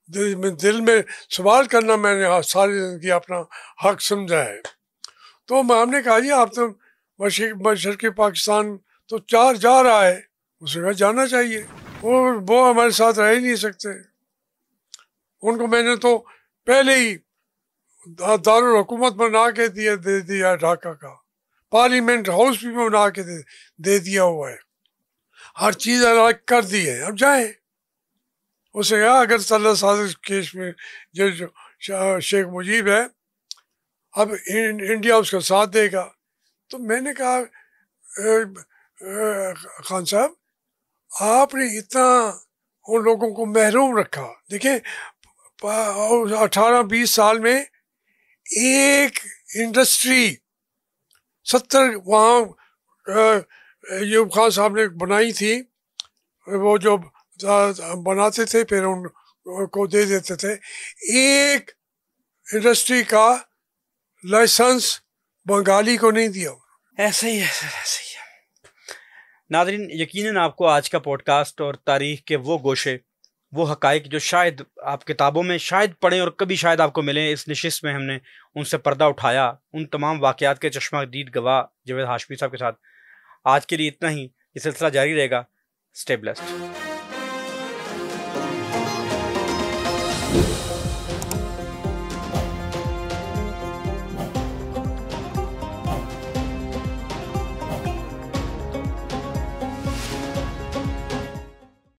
दिल में सवाल करना मैंने सारी ज़िंदगी अपना हक समझा है। तो हमने कहा जी आप तो मशरक़ी पाकिस्तान तो जा रहा है, उसने कहा जाना चाहिए। वो हमारे साथ रह ही नहीं सकते। उनको मैंने तो पहले ही दारुल हुकूमत बना के दे दिया ढाका का। पार्लियामेंट हाउस भी बना के दे दिया हुआ है, हर चीज़ अलग कर दी है। अब जाए उसे कहा अगर सल्ला साजिश केस में जो शेख मुजीब है, अब इंडिया उसका साथ देगा। तो मैंने कहा खान साहब, आपने इतना उन लोगों को महरूम रखा। देखें 18-20 साल में एक इंडस्ट्री 70 वहाँ यूब खान साहब ने बनाई थी, वो जो बनाते थे फिर उनको दे देते थे। एक इंडस्ट्री का लाइसेंस बंगाली को नहीं दिया। ऐसा ही है सर, ऐसा ही है। नाज़रीन, यकीनन आपको आज का पॉडकास्ट और तारीख के वो गोशे, वो हकाइक जो शायद आप किताबों में शायद पढ़ें और कभी शायद आपको मिलें, इस नशिस्त में हमने उनसे पर्दा उठाया, उन तमाम वाक़यात के चश्मा-दीद गवाह जावेद हाशमी साहब के साथ। आज के लिए इतना ही, ये सिलसिला जारी रहेगा। Stay blessed.